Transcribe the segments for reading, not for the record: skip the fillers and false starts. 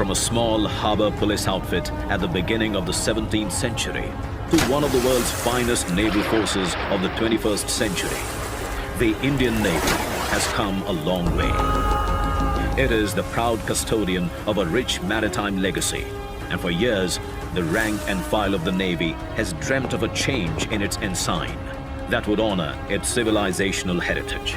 from a small harbor police outfit at the beginning of the 17th century to one of the world's finest naval forces of the 21st century, the Indian Navy has come a long way. It is the proud custodian of a rich maritime legacy, and for years, the rank and file of the Navy has dreamt of a change in its ensign that would honor its civilizational heritage.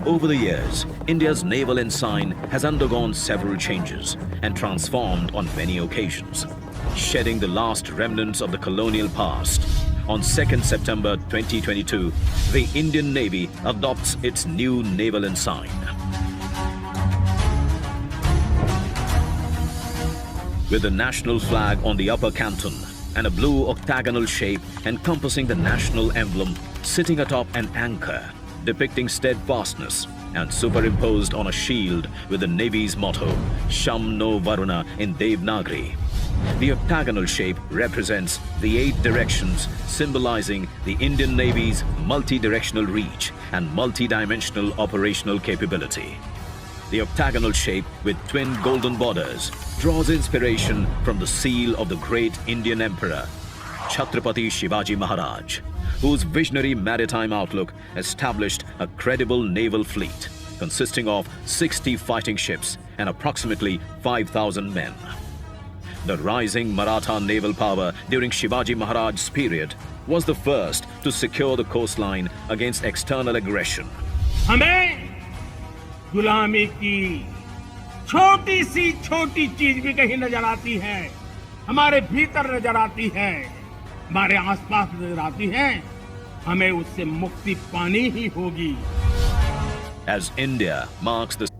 Over the years, India's naval ensign has undergone several changes and transformed on many occasions, shedding the last remnants of the colonial past. On 2nd September 2022, the Indian Navy adopts its new naval ensign. With the national flag on the upper canton and a blue octagonal shape encompassing the national emblem sitting atop an anchor depicting steadfastness and superimposed on a shield with the Navy's motto, Sham No Varuna in Devanagari. The octagonal shape represents the 8 directions, symbolizing the Indian Navy's multi-directional reach and multi-dimensional operational capability. The octagonal shape with twin golden borders draws inspiration from the seal of the great Indian Emperor, Chhatrapati Shivaji Maharaj, whose visionary maritime outlook established a credible naval fleet consisting of 60 fighting ships and approximately 5,000 men. The rising Maratha naval power during Shivaji Maharaj's period was the first to secure the coastline against external aggression. हमें गुलामी की छोटी सी छोटी चीज भी कहीं नजर आती है, हमारे भीतर नजर आती है, हमारे आसपास नजर आती है, हमें उससे मुक्ति पानी ही होगी. As India marks the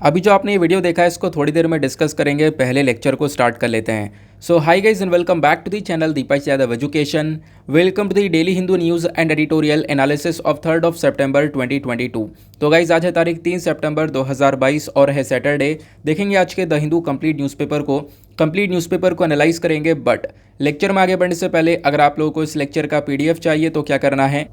अभी जो आपने ये वीडियो देखा है इसको थोड़ी देर में डिस्कस करेंगे, पहले लेक्चर को स्टार्ट कर लेते हैं. So hi guys and welcome back to the channel Deepak Yadav education. Welcome to the daily Hindu news and editorial analysis of 3 September 2022. तो गाइज आज है तारीख 3 सितंबर 2022 और है सैटरडे. देखेंगे आज के द हिंदू कंप्लीट न्यूज़पेपर को एनालाइज करेंगे. बट लेक्चर में आगे बढ़ने से पहले अगर आप लोगों को इस लेक्चर का PDF चाहिए तो क्या करना है,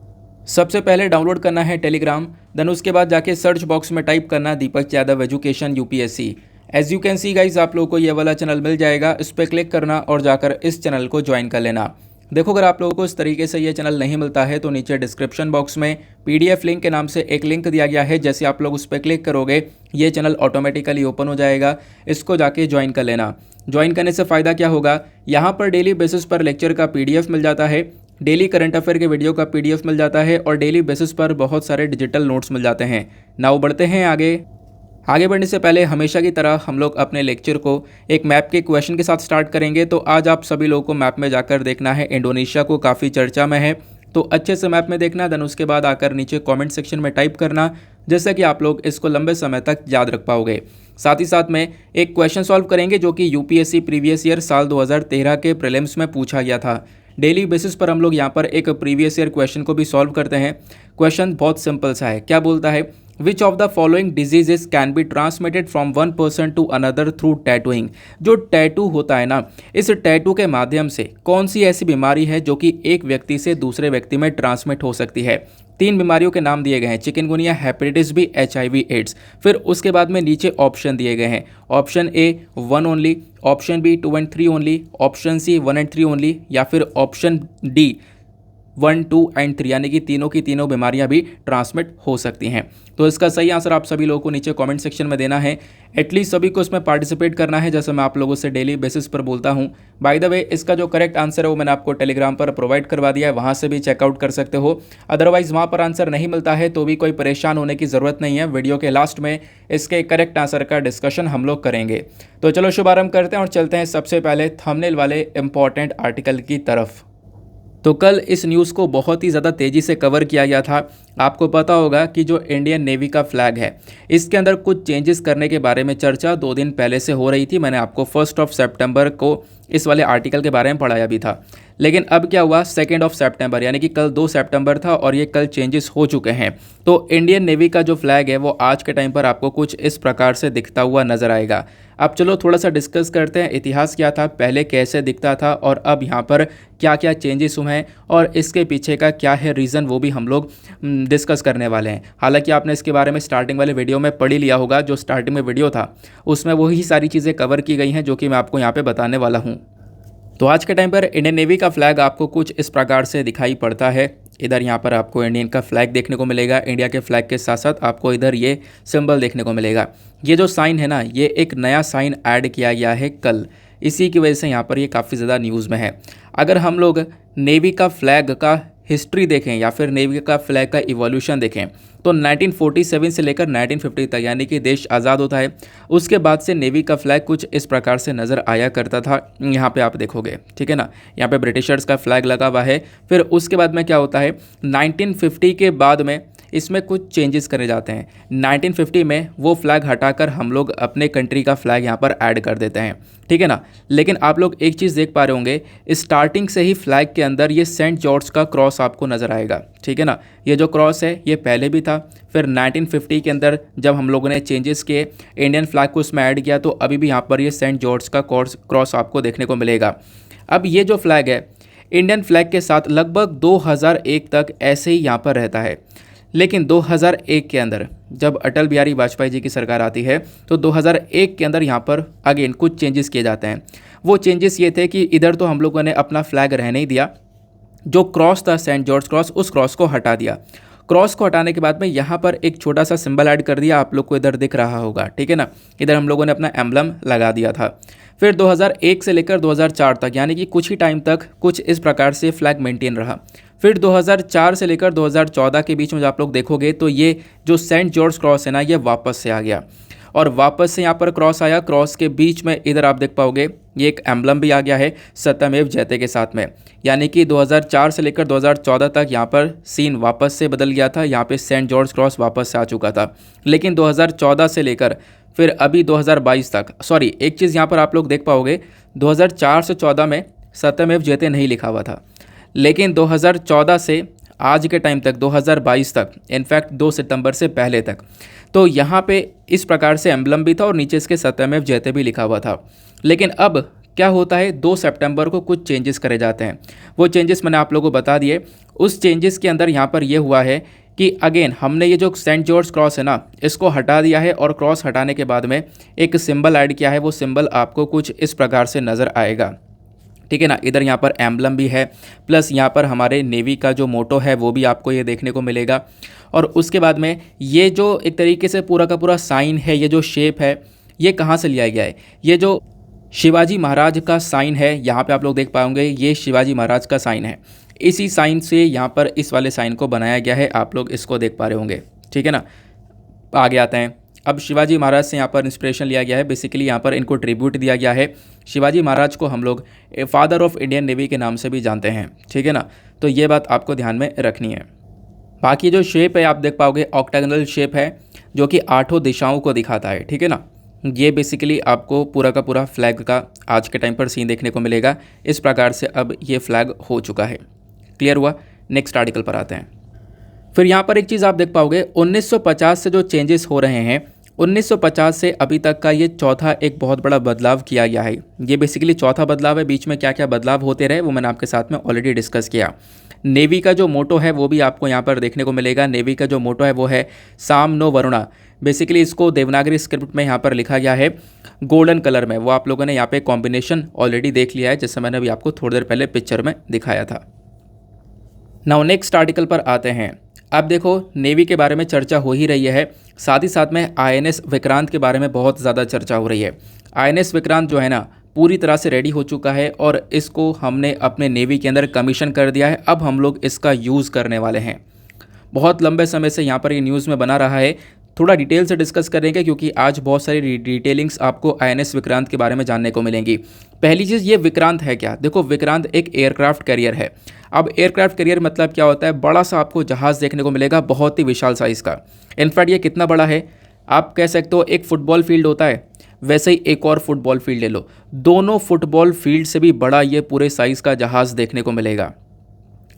सबसे पहले डाउनलोड करना है टेलीग्राम, देन उसके बाद जाके सर्च बॉक्स में टाइप करना Deepak Yadav education UPSC. As you can see guys आप लोगों को ये वाला चैनल मिल जाएगा, इस पर क्लिक करना और जाकर इस चैनल को ज्वाइन कर लेना. देखो अगर आप लोगों को इस तरीके से ये चैनल नहीं मिलता है तो नीचे डिस्क्रिप्शन बॉक्स में PDF लिंक के नाम से एक लिंक दिया गया है. जैसे आप लोग उस पर क्लिक करोगे ये चैनल ऑटोमेटिकली ओपन हो जाएगा, इसको जाके ज्वाइन कर लेना. ज्वाइन करने से फ़ायदा क्या होगा, यहाँ पर डेली बेसिस पर लेक्चर का PDF मिल जाता है, डेली करंट अफेयर के वीडियो का PDF मिल जाता है और डेली बेसिस पर बहुत सारे डिजिटल नोट्स मिल जाते हैं. नाउ बढ़ते हैं आगे बढ़ने से पहले हमेशा की तरह हम लोग अपने लेक्चर को एक मैप के क्वेश्चन के साथ स्टार्ट करेंगे. तो आज आप सभी लोगों को मैप में जाकर देखना है, इंडोनेशिया को काफ़ी चर्चा में है, तो अच्छे से मैप में देखना. देन उसके बाद आकर नीचे कमेंट सेक्शन में टाइप करना, जैसे कि आप लोग इसको लंबे समय तक याद रख पाओगे. साथ ही साथ में एक क्वेश्चन सॉल्व करेंगे जो कि UPSC प्रीवियस ईयर साल 2013 के प्रीलिम्स में पूछा गया था. डेली बेसिस पर हम लोग यहाँ पर एक प्रीवियस ईयर क्वेश्चन को भी सॉल्व करते हैं. क्वेश्चन बहुत सिंपल सा है. क्या बोलता है, which of the following diseases can be transmitted from one person to another through tattooing. जो टैटू होता है ना, इस टैटू के माध्यम से कौन सी ऐसी बीमारी है जो कि एक व्यक्ति से दूसरे व्यक्ति में ट्रांसमिट हो सकती है. 3 बीमारियों के नाम दिए गए हैं, chikungunya, hepatitis B, HIV AIDS. फिर उसके बाद में नीचे ऑप्शन दिए गए हैं. Option A 1 only, option B 2 and 3 only, option C 1 and 3 only, या फिर ऑप्शन D 1, 2 and 3, यानी कि तीनों की तीनों बीमारियां भी ट्रांसमिट हो सकती हैं. तो इसका सही आंसर आप सभी लोगों को नीचे कमेंट सेक्शन में देना है. एटलीस्ट सभी को इसमें पार्टिसिपेट करना है, जैसे मैं आप लोगों से डेली बेसिस पर बोलता हूं. बाय द वे इसका जो करेक्ट आंसर है वो मैंने आपको टेलीग्राम पर प्रोवाइड करवा दिया है, वहां से भी चेकआउट कर सकते हो. अदरवाइज वहां पर आंसर नहीं मिलता है तो भी कोई परेशान होने की ज़रूरत नहीं है. वीडियो के लास्ट में इसके करेक्ट आंसर का डिस्कशन हम लोग करेंगे. तो चलो शुभारंभ करते हैं और चलते हैं सबसे पहले थंबनेल वाले इंपॉर्टेंट आर्टिकल की तरफ. तो कल इस न्यूज़ को बहुत ही ज़्यादा तेज़ी से कवर किया गया था. आपको पता होगा कि जो इंडियन नेवी का फ्लैग है इसके अंदर कुछ चेंजेस करने के बारे में चर्चा 2 दिन पहले से हो रही थी. मैंने आपको 1 सितंबर को इस वाले आर्टिकल के बारे में पढ़ाया भी था. लेकिन अब क्या हुआ 2 सितंबर यानी कि कल 2 सितंबर था और ये कल चेंजेस हो चुके हैं। तो इंडियन नेवी का जो फ्लैग है वो आज के टाइम पर आपको कुछ इस प्रकार से दिखता हुआ नज़र आएगा। अब चलो थोड़ा सा डिस्कस करते हैं इतिहास क्या था, पहले कैसे दिखता था और अब यहाँ पर क्या क्या चेंजेस हुए हैं और इसके पीछे का क्या है रीज़न, वो भी हम लोग डिस्कस करने वाले हैं। हालांकि आपने इसके बारे में स्टार्टिंग वाले वीडियो में पढ़ ही लिया होगा, जो स्टार्टिंग में वीडियो था उसमें वही सारी चीज़ें कवर की गई हैं जो कि मैं आपको यहाँ पर बताने वाला हूँ। तो आज के टाइम पर इंडियन नेवी का फ्लैग आपको कुछ इस प्रकार से दिखाई पड़ता है। इधर यहाँ पर आपको इंडियन का फ्लैग देखने को मिलेगा, इंडिया के फ्लैग के साथ साथ आपको इधर ये सिंबल देखने को मिलेगा। ये जो साइन है ना, ये एक नया साइन ऐड किया गया है कल, इसी की वजह से यहाँ पर ये काफ़ी ज़्यादा न्यूज़ में है। अगर हम लोग नेवी का फ्लैग का हिस्ट्री देखें या फिर नेवी का फ्लैग का इवोल्यूशन देखें तो 1947 से लेकर 1950 तक यानी कि देश आज़ाद होता है, उसके बाद से नेवी का फ्लैग कुछ इस प्रकार से नज़र आया करता था। यहाँ पे आप देखोगे, ठीक है ना, यहाँ पे ब्रिटिशर्स का फ्लैग लगा हुआ है। फिर उसके बाद में क्या होता है 1950 के बाद में इसमें कुछ चेंजेस करे जाते हैं। 1950 में वो फ्लैग हटाकर हम लोग अपने कंट्री का फ्लैग यहाँ पर ऐड कर देते हैं, ठीक है ना। लेकिन आप लोग एक चीज़ देख पा रहे होंगे, स्टार्टिंग से ही फ्लैग के अंदर ये सेंट जॉर्ज का क्रॉस आपको नज़र आएगा, ठीक है ना। ये जो क्रॉस है ये पहले भी था, फिर 1950 के अंदर जब हम लोगों ने चेंजेस किए इंडियन फ्लैग को उसमें ऐड किया तो अभी भी यहाँ पर ये सेंट जॉर्ज का क्रॉस आपको देखने को मिलेगा। अब ये जो फ्लैग है इंडियन फ्लैग के साथ लगभग 2001 तक ऐसे ही यहाँ पर रहता है। लेकिन 2001 के अंदर जब अटल बिहारी वाजपेयी जी की सरकार आती है तो 2001 के अंदर यहाँ पर अगेन कुछ चेंजेस किए जाते हैं। वो चेंजेस ये थे कि इधर तो हम लोगों ने अपना फ्लैग रहने ही दिया, जो क्रॉस था सेंट जॉर्ज क्रॉस, उस क्रॉस को हटा दिया। क्रॉस को हटाने के बाद में यहाँ पर एक छोटा सा सिंबल ऐड कर दिया, आप लोग को इधर दिख रहा होगा, ठीक है ना। इधर हम लोगों ने अपना एम्बलम लगा दिया था। फिर 2001 से लेकर 2004 तक यानी कि कुछ ही टाइम तक कुछ इस प्रकार से फ्लैग मेंटेन रहा। फिर 2004 से लेकर 2014 के बीच में जब आप लोग देखोगे तो ये जो सेंट जॉर्ज क्रॉस है ना, ये वापस से आ गया और वापस से यहाँ पर क्रॉस आया। क्रॉस के बीच में इधर आप देख पाओगे ये एक एम्बलम भी आ गया है सत्यमेव जयते के साथ में, यानी कि 2004 से लेकर 2014 तक यहाँ पर सीन वापस से बदल गया था। यहाँ पे सेंट जॉर्ज क्रॉस वापस से आ चुका था। लेकिन 2014 से लेकर फिर अभी 2022 तक, सॉरी एक चीज़ यहाँ पर आप लोग देख पाओगे 2004 से 14 में सत्यमेव जयते नहीं लिखा हुआ था, लेकिन 2014 से आज के टाइम तक 2022 तक, इनफैक्ट 2 सितंबर से पहले तक, तो यहाँ पे इस प्रकार से एम्बलम भी था और नीचे इसके सत्यमेव जयते भी लिखा हुआ था। लेकिन अब क्या होता है 2 सितंबर को कुछ चेंजेस करे जाते हैं। वो चेंजेस मैंने आप लोगों को बता दिए। उस चेंजेस के अंदर यहाँ पर ये हुआ है कि अगेन हमने ये जो सेंट जॉर्ज क्रॉस है ना, इसको हटा दिया है और क्रॉस हटाने के बाद में एक सिंबल ऐड किया है। वो सिंबल आपको कुछ इस प्रकार से नज़र आएगा, ठीक है ना। इधर यहाँ पर एम्बलम भी है, प्लस यहाँ पर हमारे नेवी का जो मोटो है वो भी आपको ये देखने को मिलेगा। और उसके बाद में ये जो एक तरीके से पूरा का पूरा साइन है, ये जो शेप है ये कहाँ से लिया गया है, ये जो शिवाजी महाराज का साइन है यहाँ पे आप लोग देख पाओगे, ये शिवाजी महाराज का साइन है। इसी साइन से यहाँ पर इस वाले साइन को बनाया गया है, आप लोग इसको देख पा रहे होंगे, ठीक है ना। आगे आते हैं, अब शिवाजी महाराज से यहाँ पर इंस्पिरेशन लिया गया है, बेसिकली यहाँ पर इनको ट्रिब्यूट दिया गया है। शिवाजी महाराज को हम लोग फादर ऑफ इंडियन नेवी के नाम से भी जानते हैं, ठीक है ना। तो ये बात आपको ध्यान में रखनी है। बाकी जो शेप है आप देख पाओगे ऑक्टागोनल शेप है जो कि 8 दिशाओं को दिखाता है, ठीक है ना। ये बेसिकली आपको पूरा का पूरा फ्लैग का आज के टाइम पर सीन देखने को मिलेगा। इस प्रकार से अब ये फ्लैग हो चुका है। क्लियर हुआ। नेक्स्ट आर्टिकल पर आते हैं। फिर यहाँ पर एक चीज़ आप देख पाओगे 1950 से जो चेंजेस हो रहे हैं, 1950 से अभी तक का ये चौथा एक बहुत बड़ा बदलाव किया गया है। ये बेसिकली चौथा बदलाव है। बीच में क्या क्या बदलाव होते रहे वो मैंने आपके साथ में ऑलरेडी डिस्कस किया। नेवी का जो मोटो है वो भी आपको यहाँ पर देखने को मिलेगा। नेवी का जो मोटो है वो है साम नो वरुणा। बेसिकली इसको देवनागरी स्क्रिप्ट में यहाँ पर लिखा गया है गोल्डन कलर में। वो आप लोगों ने यहाँ पे कॉम्बिनेशन ऑलरेडी देख लिया है, जैसे मैंने अभी आपको थोड़ी देर पहले पिक्चर में दिखाया था। नाउ नेक्स्ट आर्टिकल पर आते हैं। अब देखो नेवी के बारे में चर्चा हो ही रही है, साथ ही साथ में INS विक्रांत के बारे में बहुत ज़्यादा चर्चा हो रही है। INS विक्रांत जो है ना पूरी तरह से रेडी हो चुका है और इसको हमने अपने नेवी के अंदर कमीशन कर दिया है। अब हम लोग इसका यूज़ करने वाले हैं। बहुत लंबे समय से यहाँ पर ये न्यूज़ में बना रहा है। थोड़ा डिटेल से डिस्कस करेंगे क्योंकि आज बहुत सारी डिटेलिंग्स आपको INS विक्रांत के बारे में जानने को मिलेंगी। पहली चीज़ ये विक्रांत है क्या। देखो विक्रांत एक एयरक्राफ्ट कैरियर है। अब एयरक्राफ्ट कैरियर मतलब क्या होता है, बड़ा सा आपको जहाज़ देखने को मिलेगा, बहुत ही विशाल साइज़ का। इनफैक्ट ये कितना बड़ा है आप कह सकते हो, एक फुटबॉल फील्ड होता है वैसे ही एक और फुटबॉल फील्ड ले लो, दोनों फुटबॉल फील्ड से भी बड़ा ये पूरे साइज़ का जहाज़ देखने को मिलेगा।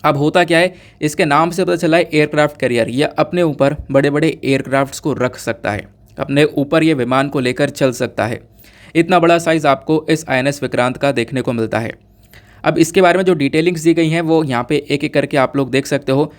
अब होता क्या है, इसके नाम से पता चला है एयरक्राफ्ट कैरियर। यह अपने ऊपर बड़े बड़े एयरक्राफ्ट्स को रख सकता है, अपने ऊपर ये विमान को लेकर चल सकता है। इतना बड़ा साइज़ आपको इस INS विक्रांत का देखने को मिलता है। अब इसके बारे में जो डिटेलिंग्स दी गई हैं वो यहाँ पे एक एक करके आप लोग देख सकते हो।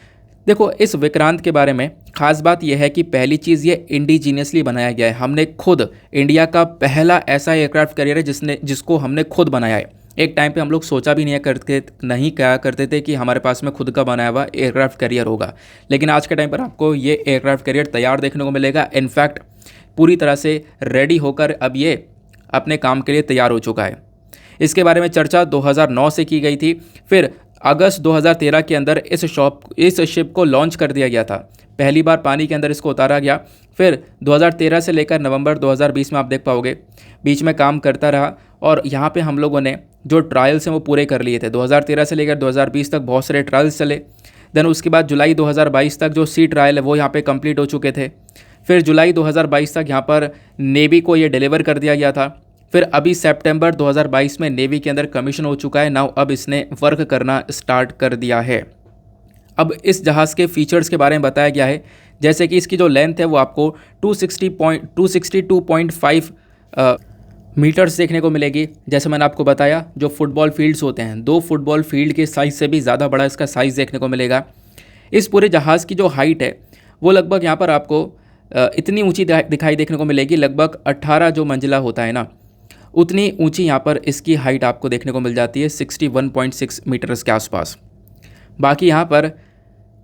देखो, इस विक्रांत के बारे में खास बात यह है कि पहली चीज़ ये इंडिजीनियसली बनाया गया है। हमने खुद, इंडिया का पहला ऐसा एयरक्राफ्ट कैरियर है जिसको हमने खुद बनाया है। एक टाइम पे हम लोग सोचा भी नहीं करते थे कि हमारे पास में खुद का बनाया हुआ एयरक्राफ्ट कैरियर होगा, लेकिन आज के टाइम पर आपको ये एयरक्राफ्ट कैरियर तैयार देखने को मिलेगा। इनफैक्ट पूरी तरह से रेडी होकर अब ये अपने काम के लिए तैयार हो चुका है। इसके बारे में चर्चा 2009 से की गई थी, फिर अगस्त 2013 के अंदर इस शिप को लॉन्च कर दिया गया था। पहली बार पानी के अंदर इसको उतारा गया। फिर 2013 से लेकर नवंबर 2020 में आप देख पाओगे बीच में काम करता रहा, और यहाँ पे हम लोगों ने जो ट्रायल्स हैं वो पूरे कर लिए थे। 2013 से लेकर 2020 तक बहुत सारे ट्रायल्स चले। देन उसके बाद जुलाई 2022 तक जो सी ट्रायल है वो यहाँ पे कंप्लीट हो चुके थे। फिर जुलाई 2022 तक यहाँ पर नेवी को ये डिलीवर कर दिया गया था। फिर अभी सितंबर 2022 में नेवी के अंदर कमीशन हो चुका है। नाउ अब इसने वर्क करना स्टार्ट कर दिया है। अब इस जहाज़ के फीचर्स के बारे में बताया गया है, जैसे कि इसकी जो लेंथ है वो आपको 262.5 मीटर्स देखने को मिलेगी। जैसे मैंने आपको बताया, जो फुटबॉल फील्ड्स होते हैं, 2 फुटबॉल फील्ड के साइज़ से भी ज़्यादा बड़ा इसका साइज़ देखने को मिलेगा। इस पूरे जहाज़ की जो हाइट है वो लगभग यहाँ पर आपको इतनी ऊंची दिखाई देखने को मिलेगी, लगभग 18 जो मंजिला होता है ना, उतनी ऊंची यहाँ पर इसकी हाइट आपको देखने को मिल जाती है, 61.6 मीटर्स के आसपास। बाकी यहाँ पर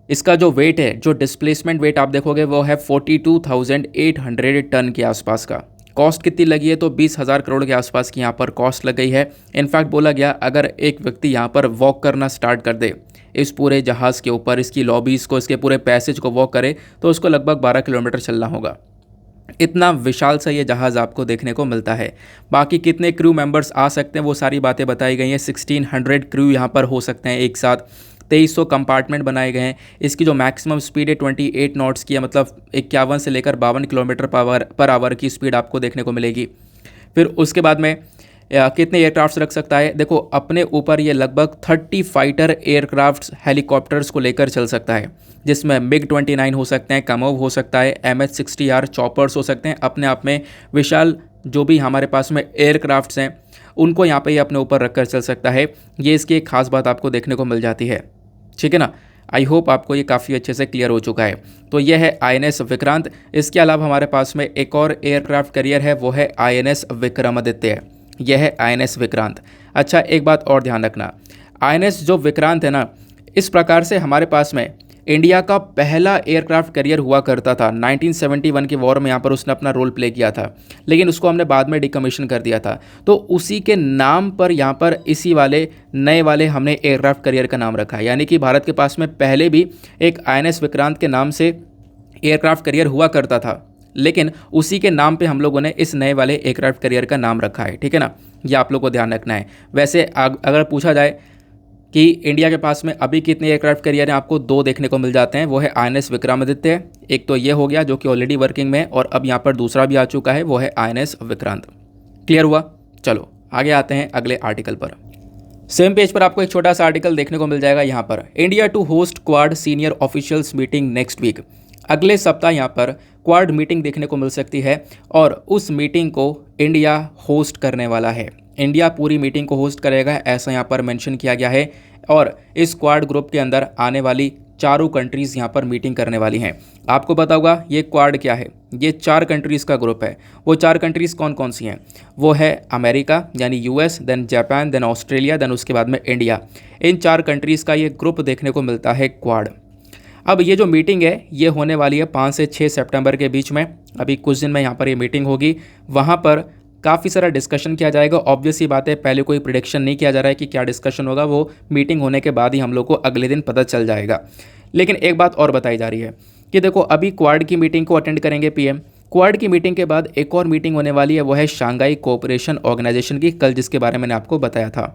इसका जो वेट है, जो डिस्प्लेसमेंट वेट आप देखोगे वो है 42,800 टन के आसपास का। कॉस्ट कितनी लगी है तो 20,000 करोड़ के आसपास की यहाँ पर कॉस्ट लग गई है। इनफैक्ट बोला गया अगर एक व्यक्ति यहाँ पर वॉक करना स्टार्ट कर दे इस पूरे जहाज़ के ऊपर, इसकी लॉबीज़ को, इसके पूरे पैसेज को वॉक करे तो उसको लगभग 12 किलोमीटर चलना होगा। इतना विशाल सा ये जहाज़ आपको देखने को मिलता है। बाकी कितने क्रू मेंबर्स आ सकते हैं वो सारी बातें बताई गई हैं। 1600 क्रू यहाँ पर हो सकते हैं एक साथ। 2300 कंपार्टमेंट बनाए गए हैं। इसकी जो मैक्सिमम स्पीड है 28 नॉट्स की है, मतलब 51 से लेकर 52 किलोमीटर पर आवर की स्पीड आपको देखने को मिलेगी। फिर उसके बाद में कितने एयरक्राफ्ट्स रख सकता है, देखो अपने ऊपर ये लगभग 30 फाइटर एयरक्राफ्ट्स हेलीकॉप्टर्स को लेकर चल सकता है, जिसमें MiG-29 हो सकते हैं, कामोव हो सकता है, MH-60R चॉपर्स हो सकते हैं। अपने आप में विशाल जो भी हमारे पास में एयरक्राफ्ट्स हैं उनको यहाँ पे ये अपने ऊपर रखकर चल सकता है। ये इसकी एक खास बात आपको देखने को मिल जाती है। ठीक है ना, आई होप आपको ये काफ़ी अच्छे से क्लियर हो चुका है। तो यह है INS विक्रांत। इसके अलावा हमारे पास में एक और एयरक्राफ्ट कैरियर है, वो है INS विक्रमादित्य। यह है INS विक्रांत। अच्छा, एक बात और ध्यान रखना, INS जो विक्रांत है ना, इस प्रकार से हमारे पास में इंडिया का पहला एयरक्राफ्ट कैरियर हुआ करता था। 1971 के वॉर में यहाँ पर उसने अपना रोल प्ले किया था, लेकिन उसको हमने बाद में डिकमीशन कर दिया था। तो उसी के नाम पर यहाँ पर इसी वाले नए वाले हमने एयरक्राफ्ट कैरियर का नाम रखा है। यानी कि भारत के पास में पहले भी एक INS विक्रांत के नाम से एयरक्राफ्ट कैरियर हुआ करता था, लेकिन उसी के नाम पे हम लोगों ने इस नए वाले एयरक्राफ्ट कैरियर का नाम रखा है। ठीक है ना, ये आप लोग को ध्यान रखना है। वैसे अगर पूछा जाए कि इंडिया के पास में अभी कितने एयरक्राफ्ट कैरियर हैं, आपको 2 देखने को मिल जाते हैं। वो है INS विक्रमादित्य, एक तो ये हो गया जो कि ऑलरेडी वर्किंग में है, और अब यहाँ पर दूसरा भी आ चुका है, वो है INS विक्रांत। क्लियर हुआ? चलो आगे आते हैं अगले आर्टिकल पर। सेम पेज पर आपको एक छोटा सा आर्टिकल देखने को मिल जाएगा यहाँ पर, India to host Quad senior officials meeting next week. अगले सप्ताह यहाँ पर क्वाड मीटिंग देखने को मिल सकती है, और उस मीटिंग को इंडिया होस्ट करने वाला है। इंडिया पूरी मीटिंग को होस्ट करेगा, ऐसा यहाँ पर मेंशन किया गया है। और इस क्वाड ग्रुप के अंदर आने वाली 4 कंट्रीज़ यहाँ पर मीटिंग करने वाली हैं। आपको पता होगा ये क्वाड क्या है, ये 4 कंट्रीज़ का ग्रुप है। वो 4 कंट्रीज़ कौन कौन सी हैं? वो है अमेरिका यानी US, then Japan, then Australia, then उसके बाद में इंडिया। इन 4 कंट्रीज़ का ये ग्रुप देखने को मिलता है क्वाड। अब ये जो मीटिंग है ये होने वाली है 5 से 6 सितंबर के बीच में। अभी कुछ दिन में यहाँ पर ये मीटिंग होगी। वहाँ पर काफ़ी सारा डिस्कशन किया जाएगा। ऑब्वियस ही बात है, पहले कोई प्रेडिक्शन नहीं किया जा रहा है कि क्या डिस्कशन होगा, वो मीटिंग होने के बाद ही हम लोग को अगले दिन पता चल जाएगा। लेकिन एक बात और बताई जा रही है कि देखो अभी क्वाड की मीटिंग को अटेंड करेंगे PM। क्वाड की मीटिंग के बाद एक और मीटिंग होने वाली है, वो है शंघाई कोऑपरेशन ऑर्गेनाइजेशन की, कल जिसके बारे में मैंने आपको बताया था।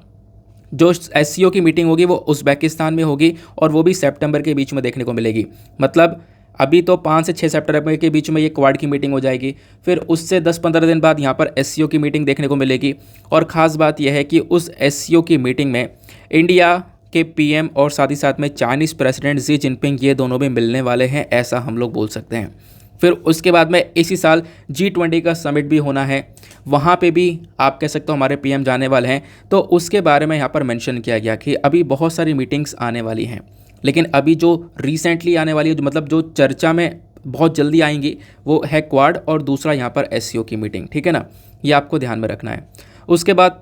जो SCO की मीटिंग होगी वो उज़्बेकिस्तान में होगी, और वो भी सितंबर के बीच में देखने को मिलेगी। मतलब अभी तो 5 से 6 सितंबर के बीच में ये क्वाड की मीटिंग हो जाएगी, फिर उससे 10-15 दिन बाद यहाँ पर एससीओ की मीटिंग देखने को मिलेगी। और ख़ास बात यह है कि उस एससीओ की मीटिंग में इंडिया के पीएम और साथ ही साथ में चाइनीज़ प्रेसिडेंट शी जिनपिंग ये दोनों भी मिलने वाले हैं, ऐसा हम लोग बोल सकते हैं। फिर उसके बाद में इसी साल G20 का समिट भी होना है, वहाँ पे भी आप कह सकते हो हमारे पीएम जाने वाले हैं। तो उसके बारे में यहाँ पर मेंशन किया गया कि अभी बहुत सारी मीटिंग्स आने वाली हैं, लेकिन अभी जो रिसेंटली आने वाली है, जो मतलब जो चर्चा में बहुत जल्दी आएंगी, वो है क्वाड और दूसरा यहाँ पर एससीओ की मीटिंग, ठीक है ना, ये आपको ध्यान में रखना है। उसके बाद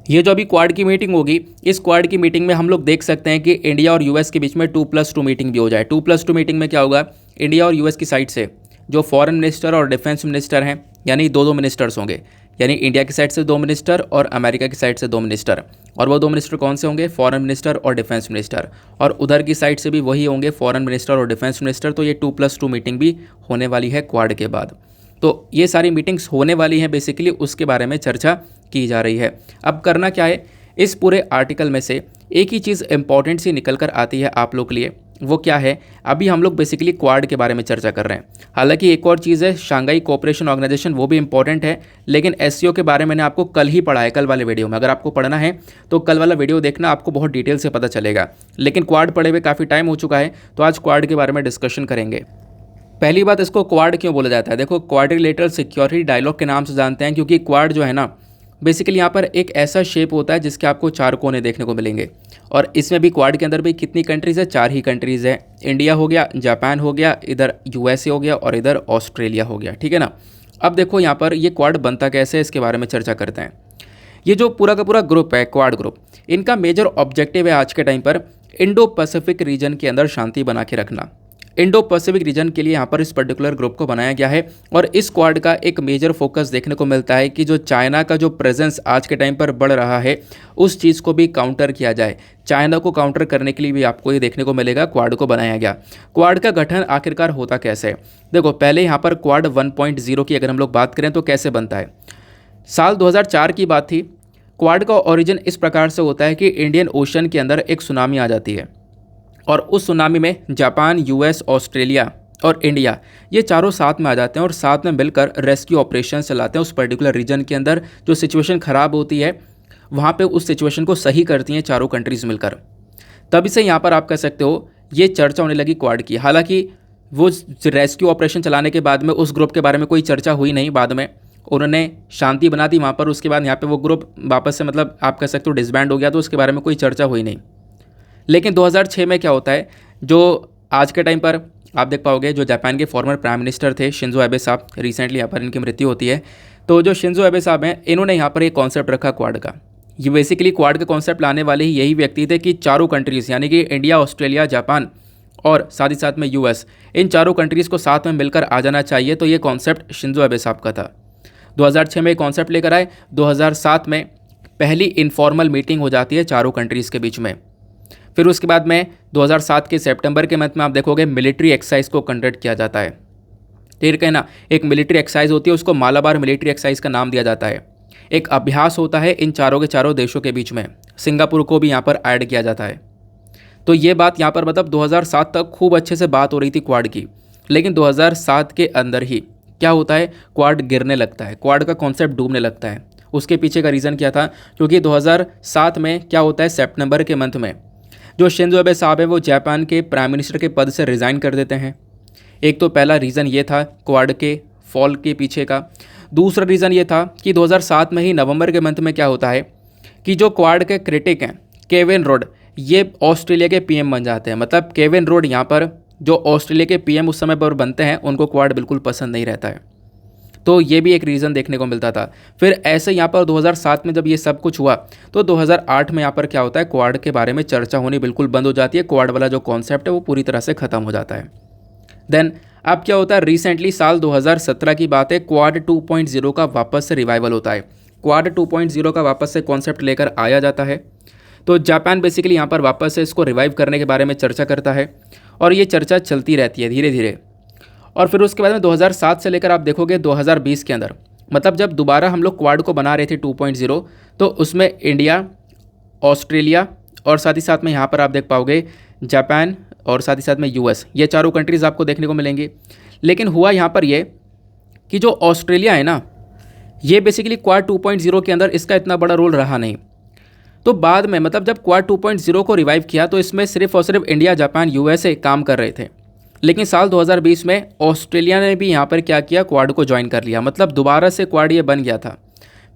ये जो अभी क्वाड की मीटिंग होगी, इस क्वाड की मीटिंग में हम लोग देख सकते हैं कि इंडिया और यूएस के बीच में 2+2 मीटिंग भी हो जाए। 2+2 मीटिंग में क्या होगा, इंडिया और यूएस की साइड से जो फॉरेन मिनिस्टर और डिफेंस मिनिस्टर हैं, यानी 2-2 मिनिस्टर्स होंगे, यानी इंडिया की साइड से 2 मिनिस्टर और अमेरिका की साइड से 2 मिनिस्टर। और वो 2 मिनिस्टर कौन से होंगे, फॉरेन मिनिस्टर और डिफेंस मिनिस्टर, और उधर की साइड से भी वही होंगे, फॉरेन मिनिस्टर और डिफेंस मिनिस्टर। तो ये 2+2 मीटिंग भी होने वाली है क्वाड के बाद। तो ये सारी मीटिंग्स होने वाली हैं, बेसिकली उसके बारे में चर्चा की जा रही है। अब करना क्या है, इस पूरे आर्टिकल में से एक ही चीज़ इंपॉर्टेंट सी निकल कर आती है आप लोग के लिए, वो क्या है, अभी हम लोग बेसिकली क्वाड के बारे में चर्चा कर रहे हैं। हालांकि एक और चीज़ है शंघाई कोऑपरेशन ऑर्गेनाइजेशन, वो भी इंपॉर्टेंट है, लेकिन एससीओ के बारे में मैंने आपको कल ही पढ़ा है, कल वाले वीडियो में। अगर आपको पढ़ना है तो कल वाला वीडियो देखना, आपको बहुत डिटेल से पता चलेगा। लेकिन क्वाड पढ़े हुए काफ़ी टाइम हो चुका है, तो आज क्वाड के बारे में डिस्कशन करेंगे। पहली बात, इसको क्वाड क्यों बोला जाता है? देखो, क्वाड्रिलेटरल सिक्योरिटी डायलॉग के नाम से जानते हैं, क्योंकि क्वाड जो है ना, बेसिकली यहाँ पर एक ऐसा शेप होता है जिसके आपको 4 कोने देखने को मिलेंगे। और इसमें भी क्वाड के अंदर भी कितनी कंट्रीज़ है, 4 ही कंट्रीज़ है। इंडिया हो गया, जापान हो गया, इधर यूएसए हो गया और इधर ऑस्ट्रेलिया हो गया, ठीक है ना। अब देखो यहाँ पर ये क्वाड बनता कैसे है, इसके बारे में चर्चा करते हैं। ये जो पूरा का पूरा ग्रुप है, क्वाड ग्रुप, इनका मेजर ऑब्जेक्टिव है आज के टाइम पर इंडो पैसिफिक रीजन के अंदर शांति बना के रखना। इंडो पैसिफिक रीजन के लिए यहाँ पर इस पर्टिकुलर ग्रुप को बनाया गया है। और इस क्वाड का एक मेजर फोकस देखने को मिलता है कि जो चाइना का जो प्रेजेंस आज के टाइम पर बढ़ रहा है, उस चीज़ को भी काउंटर किया जाए। चाइना को काउंटर करने के लिए भी आपको ये देखने को मिलेगा, क्वाड को बनाया गया। क्वाड का गठन आखिरकार होता कैसे है? देखो, पहले यहाँ पर क्वाड 1.0 की अगर हम लोग बात करें तो कैसे बनता है, साल 2004 की बात थी। क्वाड का ओरिजिन इस प्रकार से होता है कि इंडियन ओशन के अंदर एक सुनामी आ जाती है, और उस सुनामी में जापान, यूएस, ऑस्ट्रेलिया और इंडिया, ये चारों साथ में आ जाते हैं और साथ में मिलकर रेस्क्यू ऑपरेशन चलाते हैं। उस पर्टिकुलर रीजन के अंदर जो सिचुएशन ख़राब होती है, वहाँ पे उस सिचुएशन को सही करती हैं चारों कंट्रीज़ मिलकर। तभी से यहाँ पर आप कह सकते हो ये चर्चा होने लगी क्वाड की। हालांकि वो रेस्क्यू ऑपरेशन चलाने के बाद में उस ग्रुप के बारे में कोई चर्चा हुई नहीं, बाद में उन्होंने शांति बना दी वहाँ पर। उसके बाद यहाँ पे वो ग्रुप वापस से मतलब आप कह सकते हो डिसबैंड हो गया, तो उसके बारे में कोई चर्चा हुई नहीं। लेकिन 2006 में क्या होता है, जो आज के टाइम पर आप देख पाओगे, जो जापान के फॉर्मर प्राइम मिनिस्टर थे शिंजो एबे साहब, रिसेंटली यहाँ पर इनकी मृत्यु होती है। तो जो शिंजो एबे साहब हैं, इन्होंने यहाँ पर एक कॉन्सेप्ट रखा क्वाड का। ये बेसिकली क्वाड का कॉन्सेप्ट लाने वाले ही यही व्यक्ति थे कि चारों कंट्रीज़, यानी कि इंडिया, ऑस्ट्रेलिया, जापान और साथ ही साथ में यूएस, इन चारों कंट्रीज़ को साथ में मिलकर आ जाना चाहिए। तो ये कॉन्सेप्ट शिंजो एबे साहब का था। 2006 में कॉन्सेप्ट लेकर आए। 2007 में पहली इनफॉर्मल मीटिंग हो जाती है चारों कंट्रीज़ के बीच में। फिर उसके बाद में 2007 के सितंबर के मंथ में आप देखोगे मिलिट्री एक्सरसाइज को कंडक्ट किया जाता है। ठीक है ना, एक मिलिट्री एक्सरसाइज होती है, उसको मालाबार मिलिट्री एक्सरसाइज का नाम दिया जाता है। एक अभ्यास होता है इन चारों के चारों देशों के बीच में, सिंगापुर को भी यहाँ पर ऐड किया जाता है। तो ये बात यहाँ पर मतलब 2007 तक खूब अच्छे से बात हो रही थी क्वाड की। लेकिन 2007 के अंदर ही क्या होता है, क्वाड गिरने लगता है, क्वाड का कॉन्सेप्ट डूबने लगता है। उसके पीछे का रीज़न क्या था, क्योंकि 2007 में क्या होता है, सितंबर के मंथ में जो शिंजो एबे साहब है वो जापान के प्राइम मिनिस्टर के पद से रिज़ाइन कर देते हैं। एक तो पहला रीज़न ये था क्वाड के फॉल के पीछे का। दूसरा रीज़न ये था कि 2007 में ही नवंबर के मंथ में क्या होता है कि जो क्वाड के क्रिटिक हैं केविन रोड, ये ऑस्ट्रेलिया के पीएम बन जाते हैं। मतलब केविन रोड यहाँ पर जो ऑस्ट्रेलिया के पीएम उस समय पर बनते हैं, उनको क्वाड बिल्कुल पसंद नहीं रहता है। तो ये भी एक रीज़न देखने को मिलता था। फिर ऐसे यहाँ पर 2007 में जब ये सब कुछ हुआ तो 2008 में यहाँ पर क्या होता है, क्वाड के बारे में चर्चा होनी बिल्कुल बंद हो जाती है। क्वाड वाला जो कॉन्सेप्ट है वो पूरी तरह से ख़त्म हो जाता है। देन अब क्या होता है, रिसेंटली साल 2017 की बात है, क्वाड 2.0 का वापस से रिवाइवल होता है। क्वाड 2.0 का वापस से कॉन्सेप्ट लेकर आया जाता है। तो जापान बेसिकली यहाँ पर वापस से इसको रिवाइव करने के बारे में चर्चा करता है और ये चर्चा चलती रहती है धीरे धीरे। और फिर उसके बाद में 2007 से लेकर आप देखोगे 2020 के अंदर, मतलब जब दोबारा हम लोग क्वाड को बना रहे थे 2.0, तो उसमें इंडिया, ऑस्ट्रेलिया और साथ ही साथ में यहाँ पर आप देख पाओगे जापान, और साथ ही साथ में यूएस, ये चारों कंट्रीज़ आपको देखने को मिलेंगी। लेकिन हुआ यहाँ पर ये कि जो ऑस्ट्रेलिया है ना, ये बेसिकली क्वाड 2.0 के अंदर इसका इतना बड़ा रोल रहा नहीं। तो बाद में मतलब जब क्वाड 2.0 को रिवाइव किया तो इसमें सिर्फ और सिर्फ इंडिया, जापान, यूएसए काम कर रहे थे। लेकिन साल 2020 में ऑस्ट्रेलिया ने भी यहाँ पर क्या किया, क्वाड को ज्वाइन कर लिया, मतलब दोबारा से क्वाड ये बन गया था।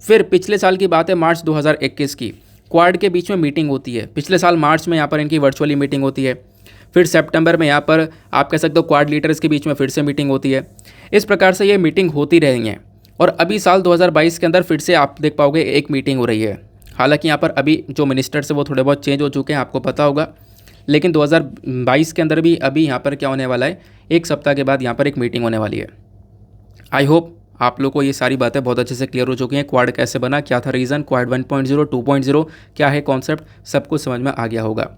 फिर पिछले साल की बात है, मार्च 2021 की, क्वाड के बीच में मीटिंग होती है। पिछले साल मार्च में यहाँ पर इनकी वर्चुअली मीटिंग होती है। फिर सितंबर में यहाँ पर आप कह सकते हो क्वाड लीडर्स के बीच में फिर से मीटिंग होती है। इस प्रकार से ये मीटिंग होती रही है और अभी साल 2022 के अंदर फिर से आप देख पाओगे एक मीटिंग हो रही है। हालांकि यहाँ पर अभी जो मिनिस्टर्स है वो थोड़े बहुत चेंज हो चुके हैं, आपको पता होगा। लेकिन 2022 के अंदर भी अभी यहाँ पर क्या होने वाला है, एक सप्ताह के बाद यहाँ पर एक मीटिंग होने वाली है। आई होप आप लोग को ये सारी बातें बहुत अच्छे से क्लियर हो चुकी हैं। क्वाड कैसे बना, क्या था रीज़न, क्वाड 1.0, 2.0 क्या है कॉन्सेप्ट, सब कुछ समझ में आ गया होगा।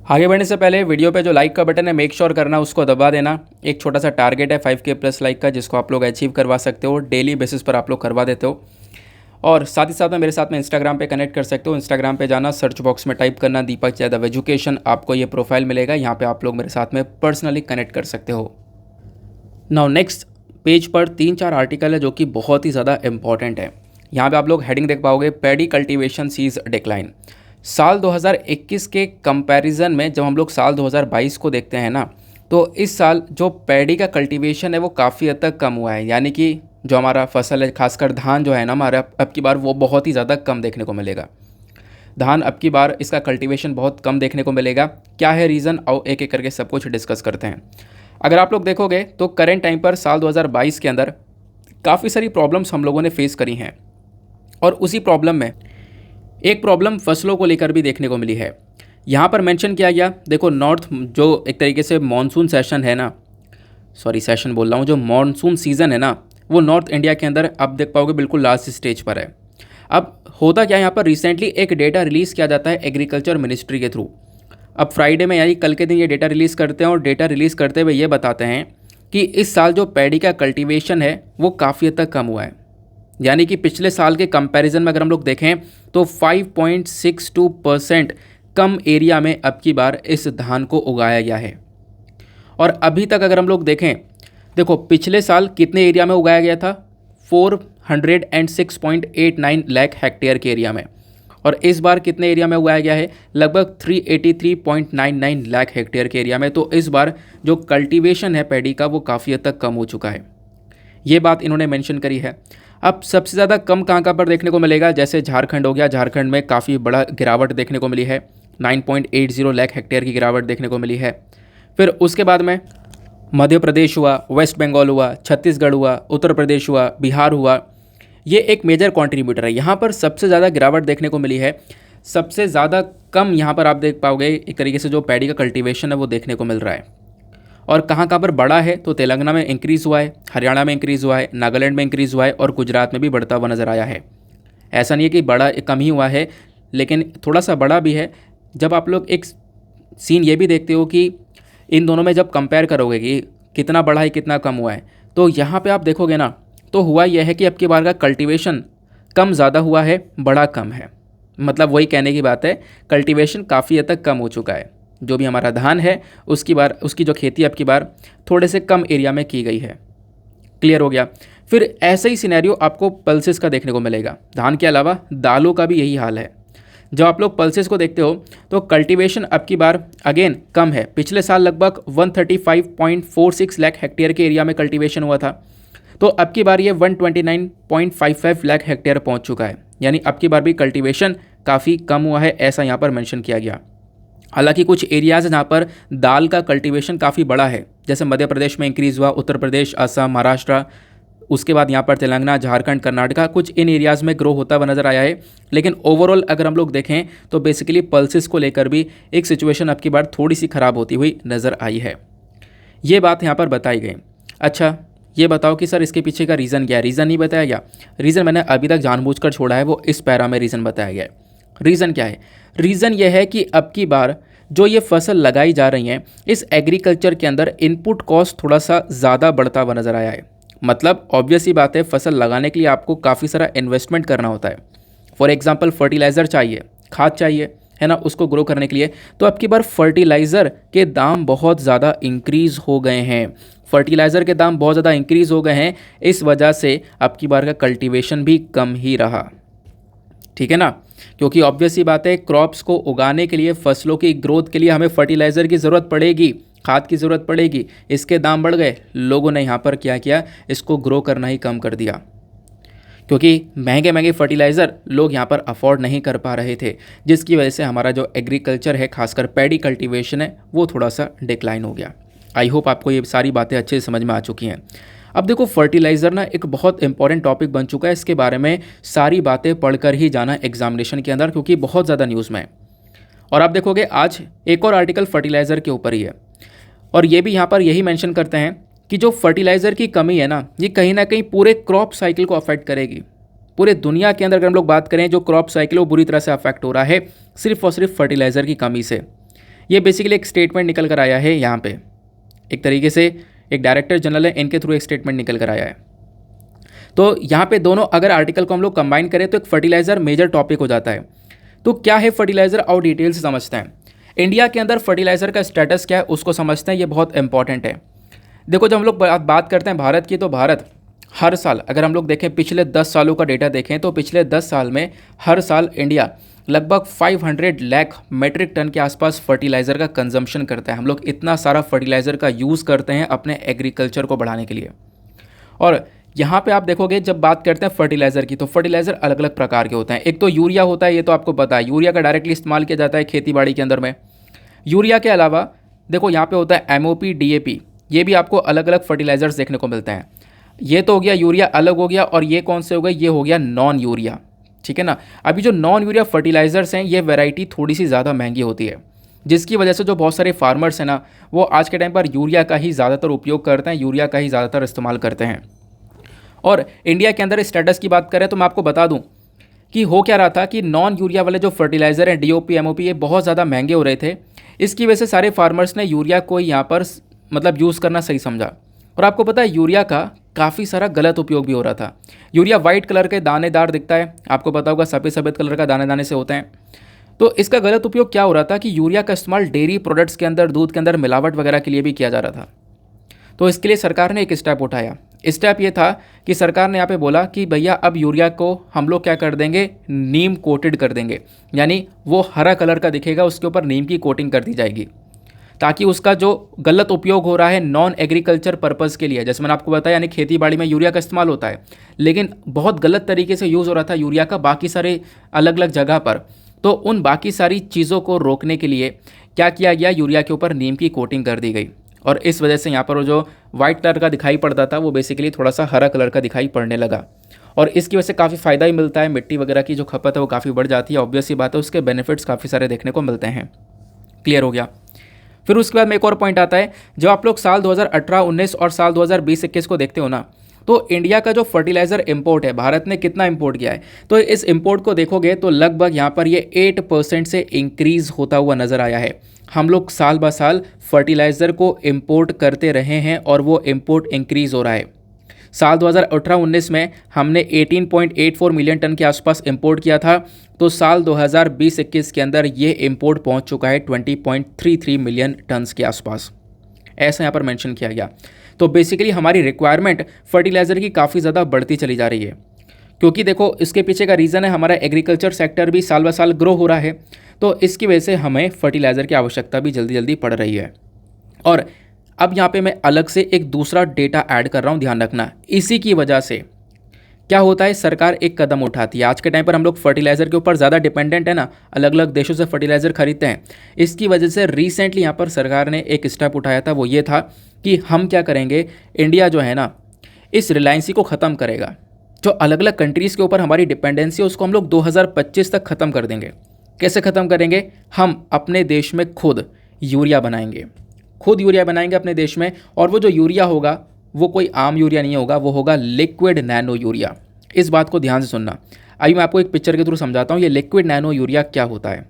आगे बढ़ने से पहले वीडियो पे जो लाइक का बटन है मेक श्योर करना उसको दबा देना। एक छोटा सा टारगेट है 5K प्लस लाइक का, जिसको आप लोग अचीव करवा सकते हो, डेली बेसिस पर आप लोग करवा देते हो। और साथ ही साथ में मेरे साथ में इंस्टाग्राम पे कनेक्ट कर सकते हो। इंस्टाग्राम पे जाना, सर्च बॉक्स में टाइप करना दीपक यादव एजुकेशन, आपको ये प्रोफाइल मिलेगा। यहाँ पे आप लोग मेरे साथ में पर्सनली कनेक्ट कर सकते हो। नाउ नेक्स्ट पेज पर 3-4 आर्टिकल है जो कि बहुत ही ज़्यादा इंपॉर्टेंट है। यहाँ पे आप लोग हेडिंग देख पाओगे, पैडी कल्टीवेशन सीज डिक्लाइन। साल 2021 के कंपैरिजन में जब हम लोग साल 2022 को देखते हैं ना, तो इस साल जो पैडी का कल्टीवेशन है वो काफ़ी हद तक कम हुआ है। यानी कि जो हमारा फसल है, खासकर धान जो है ना हमारा, अब की बार वो बहुत ही ज़्यादा कम देखने को मिलेगा। धान अब की बार इसका कल्टीवेशन बहुत कम देखने को मिलेगा। क्या है रीज़न, आओ एक एक करके सब कुछ डिस्कस करते हैं। अगर आप लोग देखोगे तो करेंट टाइम पर साल 2022 के अंदर काफ़ी सारी प्रॉब्लम्स हम लोगों ने फेस करी हैं और उसी प्रॉब्लम में एक प्रॉब्लम फसलों को लेकर भी देखने को मिली है। यहाँ पर मेंशन किया गया, देखो नॉर्थ जो एक तरीके से मॉनसून सेशन है ना, सेशन बोल रहा हूँ, जो मॉनसून सीज़न है ना वो नॉर्थ इंडिया के अंदर आप देख पाओगे बिल्कुल लास्ट स्टेज पर है। अब होता क्या है, यहाँ पर रिसेंटली एक डेटा रिलीज़ किया जाता है एग्रीकल्चर मिनिस्ट्री के थ्रू। अब फ्राइडे में यानी कल के दिन ये डेटा रिलीज़ करते हैं और डेटा रिलीज़ करते हुए ये बताते हैं कि इस साल जो पैडी का कल्टीवेशन है वो काफ़ी हद तक कम हुआ है। यानी कि पिछले साल के कंपैरिजन में अगर हम लोग देखें तो 5.62% कम एरिया में अब की बार इस धान को उगाया गया है। और अभी तक अगर हम लोग देखें, देखो पिछले साल कितने एरिया में उगाया गया था, 406.89 लाख हेक्टेयर के एरिया में, और इस बार कितने एरिया में उगाया गया है, लगभग 383.99 लाख हेक्टेयर के एरिया में। तो इस बार जो कल्टीवेशन है पैडी का वो काफ़ी हद तक कम हो चुका है। ये बात इन्होंने मेंशन करी है। अब सबसे ज़्यादा कम कहाँ पर देखने को मिलेगा, जैसे झारखंड हो गया, झारखंड में काफ़ी बड़ा गिरावट देखने को मिली है, 9.80 लाख हेक्टेयर की गिरावट देखने को मिली है। फिर उसके बाद में मध्य प्रदेश हुआ, वेस्ट बंगाल हुआ, छत्तीसगढ़ हुआ, उत्तर प्रदेश हुआ, बिहार हुआ, ये एक मेजर कंट्रीब्यूटर है। यहाँ पर सबसे ज़्यादा गिरावट देखने को मिली है। सबसे ज़्यादा कम यहाँ पर आप देख पाओगे एक तरीके से जो पैडी का कल्टीवेशन है वो देखने को मिल रहा है। और कहाँ पर बढ़ा है, तो तेलंगाना में इंक्रीज़ हुआ है, हरियाणा में इंक्रीज़ हुआ है, नागालैंड में इंक्रीज़ हुआ है और गुजरात में भी बढ़ता हुआ नज़र आया है। ऐसा नहीं है कि बड़ा कम ही हुआ है, लेकिन थोड़ा सा बड़ा भी है। जब आप लोग एक सीन ये भी देखते हो कि इन दोनों में जब कंपेयर करोगे कि कितना बढ़ा है कितना कम हुआ है, तो यहाँ पे आप देखोगे ना तो हुआ यह है कि अब की बार का कल्टीवेशन कम ज़्यादा हुआ है, बड़ा कम है। मतलब वही कहने की बात है, कल्टीवेशन काफ़ी हद तक कम हो चुका है। जो भी हमारा धान है उसकी जो खेती अब की बार थोड़े से कम एरिया में की गई है। क्लियर हो गया। फिर ऐसा ही सिनेरियो आपको पल्सेस का देखने को मिलेगा। धान के अलावा दालों का भी यही हाल है। जब आप लोग पल्सेस को देखते हो तो कल्टीवेशन अब की बार अगेन कम है। पिछले साल लगभग 135.46 लाख हेक्टेयर के एरिया में कल्टीवेशन हुआ था, तो अब की बार ये 129.55 लाख हेक्टेयर पहुंच चुका है। यानी अब की बार भी कल्टीवेशन काफ़ी कम हुआ है, ऐसा यहाँ पर मेंशन किया गया। हालांकि कुछ एरियाज़ जहाँ पर दाल का कल्टीवेशन काफ़ी बड़ा है, जैसे मध्य प्रदेश में इंक्रीज़ हुआ, उत्तर प्रदेश, असम, महाराष्ट्र, उसके बाद यहाँ पर तेलंगाना, झारखंड, कर्नाटका, कुछ इन एरियाज़ में ग्रो होता हुआ नज़र आया है। लेकिन ओवरऑल अगर हम लोग देखें तो बेसिकली पल्सेस को लेकर भी एक सिचुएशन अब की बार थोड़ी सी ख़राब होती हुई नज़र आई है। ये बात यहाँ पर बताई गई। अच्छा ये बताओ कि सर इसके पीछे का रीज़न क्या है? रीज़न नहीं बताया गया। रीज़न मैंने अभी तक जानबूझकर छोड़ा है, वो इस पैरा में रीज़न बताया गया है। रीज़न क्या है? रीज़न ये है कि अब की बार जो ये फसल लगाई जा रही हैं, इस एग्रीकल्चर के अंदर इनपुट कॉस्ट थोड़ा सा ज़्यादा बढ़ता हुआ नज़र आया है। मतलब ऑब्वियस ही बात है, फसल लगाने के लिए आपको काफ़ी सारा इन्वेस्टमेंट करना होता है। फॉर एग्जांपल फर्टिलाइज़र चाहिए, खाद चाहिए, है ना, उसको ग्रो करने के लिए। तो अब की बार फर्टिलाइज़र के दाम बहुत ज़्यादा इंक्रीज़ हो गए हैं, फर्टिलाइज़र के दाम बहुत ज़्यादा इंक्रीज़ हो गए हैं। इस वजह से अब की बार का कल्टीवेशन भी कम ही रहा, ठीक है ना, क्योंकि ऑब्वियस सी बात है, क्रॉप्स को उगाने के लिए, फसलों की ग्रोथ के लिए हमें फर्टिलाइज़र की ज़रूरत पड़ेगी, खाद की ज़रूरत पड़ेगी। इसके दाम बढ़ गए, लोगों ने यहाँ पर क्या किया, इसको ग्रो करना ही कम कर दिया, क्योंकि महंगे महंगे फर्टिलाइज़र लोग यहाँ पर अफोर्ड नहीं कर पा रहे थे, जिसकी वजह से हमारा जो एग्रीकल्चर है, खासकर पैडी कल्टीवेशन है, वो थोड़ा सा डिक्लाइन हो गया। आई होप आपको ये सारी बातें अच्छे से समझ में आ चुकी हैं। अब देखो, फर्टिलाइज़र ना एक बहुत इंपॉर्टेंट टॉपिक बन चुका है, इसके बारे में सारी बातें पढ़कर ही जाना एग्जामिनेशन के अंदर, क्योंकि बहुत ज़्यादा न्यूज़ में है। और आप देखोगे आज एक और आर्टिकल फर्टिलाइज़र के ऊपर ही है, और ये भी यहाँ पर यही मेंशन करते हैं कि जो फर्टिलाइज़र की कमी है ना, ये कहीं ना कहीं पूरे क्रॉप साइकिल को अफेक्ट करेगी। पूरे दुनिया के अंदर अगर हम लोग बात करें, जो क्रॉप साइकिल वो बुरी तरह से अफेक्ट हो रहा है सिर्फ और सिर्फ फर्टिलाइज़र की कमी से। ये बेसिकली एक स्टेटमेंट निकल कर आया है यहाँ पे, एक तरीके से एक डायरेक्टर जनरल है, इनके थ्रू एक स्टेटमेंट निकल कर आया है। तो यहाँ पे दोनों अगर आर्टिकल को हम लोग कंबाइन करें तो एक फर्टिलाइज़र मेजर टॉपिक हो जाता है। तो क्या है फर्टिलाइज़र, और डिटेल से समझते हैं। इंडिया के अंदर फर्टिलाइज़र का स्टेटस क्या है उसको समझते हैं, ये बहुत इंपॉर्टेंट है। देखो, जब हम लोग बात करते हैं भारत की, तो भारत हर साल, अगर हम लोग देखें पिछले 10 सालों का डेटा देखें, तो पिछले 10 साल में हर साल इंडिया लगभग 500 लाख मेट्रिक टन के आसपास फर्टिलाइज़र का कंजम्पशन करता है। हम लोग इतना सारा फर्टिलाइज़र का यूज़ करते हैं अपने एग्रीकल्चर को बढ़ाने के लिए। और यहाँ पे आप देखोगे, जब बात करते हैं फर्टिलाइज़र की, तो फर्टिलाइज़र अलग अलग प्रकार के होते हैं। एक तो यूरिया होता है, ये तो आपको पता है, यूरिया का डायरेक्टली इस्तेमाल किया जाता है खेती बाड़ी के अंदर में। यूरिया के अलावा देखो यहाँ पे होता है MOP, DAP, ये भी आपको अलग अलग फर्टिलाइज़र्स देखने को मिलते हैं। ये तो हो गया यूरिया अलग हो गया, और ये कौन से हो गए, ये हो गया नॉन यूरिया, ठीक है ना। अभी जो नॉन यूरिया फर्टिलाइज़र्स हैं, ये वैरायटी थोड़ी सी ज़्यादा महंगी होती है, जिसकी वजह से जो बहुत सारे फार्मर्स हैं ना, वो आज के टाइम पर यूरिया का ही ज़्यादातर उपयोग करते हैं, यूरिया का ही ज़्यादातर इस्तेमाल करते हैं। और इंडिया के अंदर स्टेटस की बात करें तो मैं आपको बता दूं कि हो क्या रहा था कि नॉन यूरिया वाले जो फर्टिलाइज़र हैं, DOP, MOP, ये बहुत ज़्यादा महंगे हो रहे थे। इसकी वजह से सारे फार्मर्स ने यूरिया को यहाँ पर मतलब यूज़ करना सही समझा। और आपको पता है, यूरिया का काफ़ी सारा गलत उपयोग भी हो रहा था। यूरिया वाइट कलर के दानेदार दिखता है, आपको पता होगा, सफ़ेद सफ़ेद कलर का दाने दाने से होते हैं। तो इसका गलत उपयोग क्या हो रहा था कि यूरिया का इस्तेमाल डेयरी प्रोडक्ट्स के अंदर, दूध के अंदर मिलावट वगैरह के लिए भी किया जा रहा था। तो इसके लिए सरकार ने एक स्टेप उठाया। स्टेप ये था कि सरकार ने यहाँ पे बोला कि भैया अब यूरिया को हम लोग क्या कर देंगे, नीम कोटेड कर देंगे, यानी वो हरा कलर का दिखेगा, उसके ऊपर नीम की कोटिंग कर दी जाएगी, ताकि उसका जो गलत उपयोग हो रहा है नॉन एग्रीकल्चर पर्पज़ के लिए, जैसे मैंने आपको बताया, यानी खेती बाड़ी में यूरिया का इस्तेमाल होता है, लेकिन बहुत गलत तरीके से यूज़ हो रहा था यूरिया का बाकी सारे अलग अलग जगह पर। तो उन बाकी सारी चीज़ों को रोकने के लिए क्या किया गया, यूरिया के ऊपर नीम की कोटिंग कर दी गई, और इस वजह से यहाँ पर वो जो वाइट कलर का दिखाई पड़ता था वो बेसिकली थोड़ा सा हरा कलर का दिखाई पड़ने लगा। और इसकी वजह से काफ़ी फ़ायदा ही मिलता है, मिट्टी वगैरह की जो खपत है वो काफ़ी बढ़ जाती है। ऑब्वियस सी बात है, उसके बेनिफिट्स काफ़ी सारे देखने को मिलते हैं। क्लियर हो गया। फिर उसके बाद में एक और पॉइंट आता है, जब आप लोग साल 2018-19 और साल 2020-21 को देखते हो ना, तो इंडिया का जो फर्टिलाइज़र इंपोर्ट है, भारत ने कितना इंपोर्ट किया है, तो इस इंपोर्ट को देखोगे तो लगभग यहाँ पर ये 8% से इंक्रीज़ होता हुआ नज़र आया है। हम लोग साल ब साल फर्टिलाइज़र को इंपोर्ट करते रहे हैं और वो इंपोर्ट इंक्रीज़ हो रहा है। साल 2018-19 में हमने 18.84 मिलियन टन के आसपास इंपोर्ट किया था, तो साल 2020-21 के अंदर ये इंपोर्ट पहुंच चुका है 20.33 मिलियन टन्स के आसपास, ऐसा यहाँ पर मेंशन किया गया। तो बेसिकली हमारी रिक्वायरमेंट फर्टिलाइज़र की काफ़ी ज़्यादा बढ़ती चली जा रही है, क्योंकि देखो इसके पीछे का रीज़न है हमारा एग्रीकल्चर सेक्टर भी साल ब साल ग्रो हो रहा है, तो इसकी वजह से हमें फर्टिलाइज़र की आवश्यकता भी जल्दी जल्दी पड़ रही है। और अब यहाँ पे मैं अलग से एक दूसरा डेटा ऐड कर रहा हूँ, ध्यान रखना। इसी की वजह से क्या होता है, सरकार एक कदम उठाती है। आज के टाइम पर हम लोग फर्टिलाइज़र के ऊपर ज़्यादा डिपेंडेंट है ना, अलग अलग देशों से फर्टिलाइज़र खरीदते हैं। इसकी वजह से रिसेंटली यहाँ पर सरकार ने एक स्टेप उठाया था, वो ये था कि हम क्या करेंगे, इंडिया जो है ना इस रिलायंसी को ख़त्म करेगा। जो अलग अलग कंट्रीज़ के ऊपर हमारी डिपेंडेंसी है उसको हम लोग 2025 तक ख़त्म कर देंगे। कैसे ख़त्म करेंगे, हम अपने देश में खुद यूरिया बनाएंगे, खुद यूरिया बनाएंगे अपने देश में। और वो जो यूरिया होगा वो कोई आम यूरिया नहीं होगा, वो होगा लिक्विड नैनो यूरिया। इस बात को ध्यान से सुनना। आइए मैं आपको एक पिक्चर के थ्रू समझाता हूँ ये लिक्विड नैनो यूरिया क्या होता है।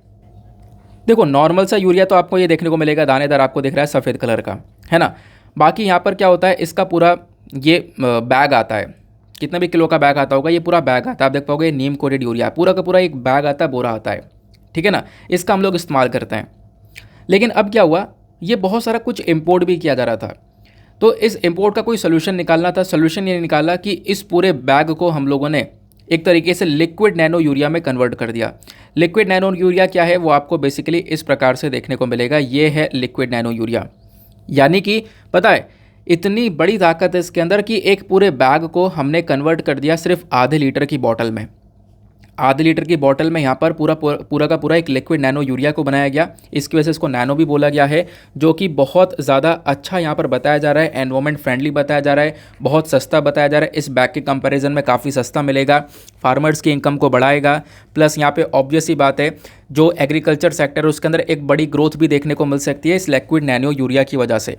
देखो नॉर्मल सा यूरिया तो आपको ये देखने को मिलेगा, दानेदार आपको दिख रहा है सफ़ेद कलर का, है ना। बाकी यहाँ पर क्या होता है, इसका पूरा ये बैग आता है, कितना भी किलो का बैग आता होगा, ये पूरा बैग आता है। आप देख पाओगे नीम कोटेड यूरिया पूरा का पूरा एक बैग आता है, बोरा आता है, ठीक है ना, इसका हम लोग इस्तेमाल करते हैं। लेकिन अब क्या हुआ, ये बहुत सारा कुछ इम्पोर्ट भी किया जा रहा था, तो इस इम्पोर्ट का कोई सोल्यूशन निकालना था। सोल्यूशन ये निकाला कि इस पूरे बैग को हम लोगों ने एक तरीके से लिक्विड नैनो यूरिया में कन्वर्ट कर दिया। लिक्विड नैनो यूरिया क्या है वो आपको बेसिकली इस प्रकार से देखने को मिलेगा, ये है लिक्विड नैनो यूरिया। यानी कि पता है इतनी बड़ी ताकत है इसके अंदर कि एक पूरे बैग को हमने कन्वर्ट कर दिया सिर्फ आधे लीटर की बॉटल में। आधे लीटर की बॉटल में यहाँ पर पूरा का पूरा एक लिक्विड नैनो यूरिया को बनाया गया। इसकी वजह से इसको नैनो भी बोला गया है, जो कि बहुत ज़्यादा अच्छा यहाँ पर बताया जा रहा है, एनवायरमेंट फ्रेंडली बताया जा रहा है, बहुत सस्ता बताया जा रहा है। इस बैग के कंपैरिजन में काफ़ी सस्ता मिलेगा, फार्मर्स की इनकम को बढ़ाएगा। प्लस यहाँ पे ऑब्वियस ही बात है, जो एग्रीकल्चर सेक्टर है उसके अंदर एक बड़ी ग्रोथ भी देखने को मिल सकती है इस लिक्विड नैनो यूरिया की वजह से।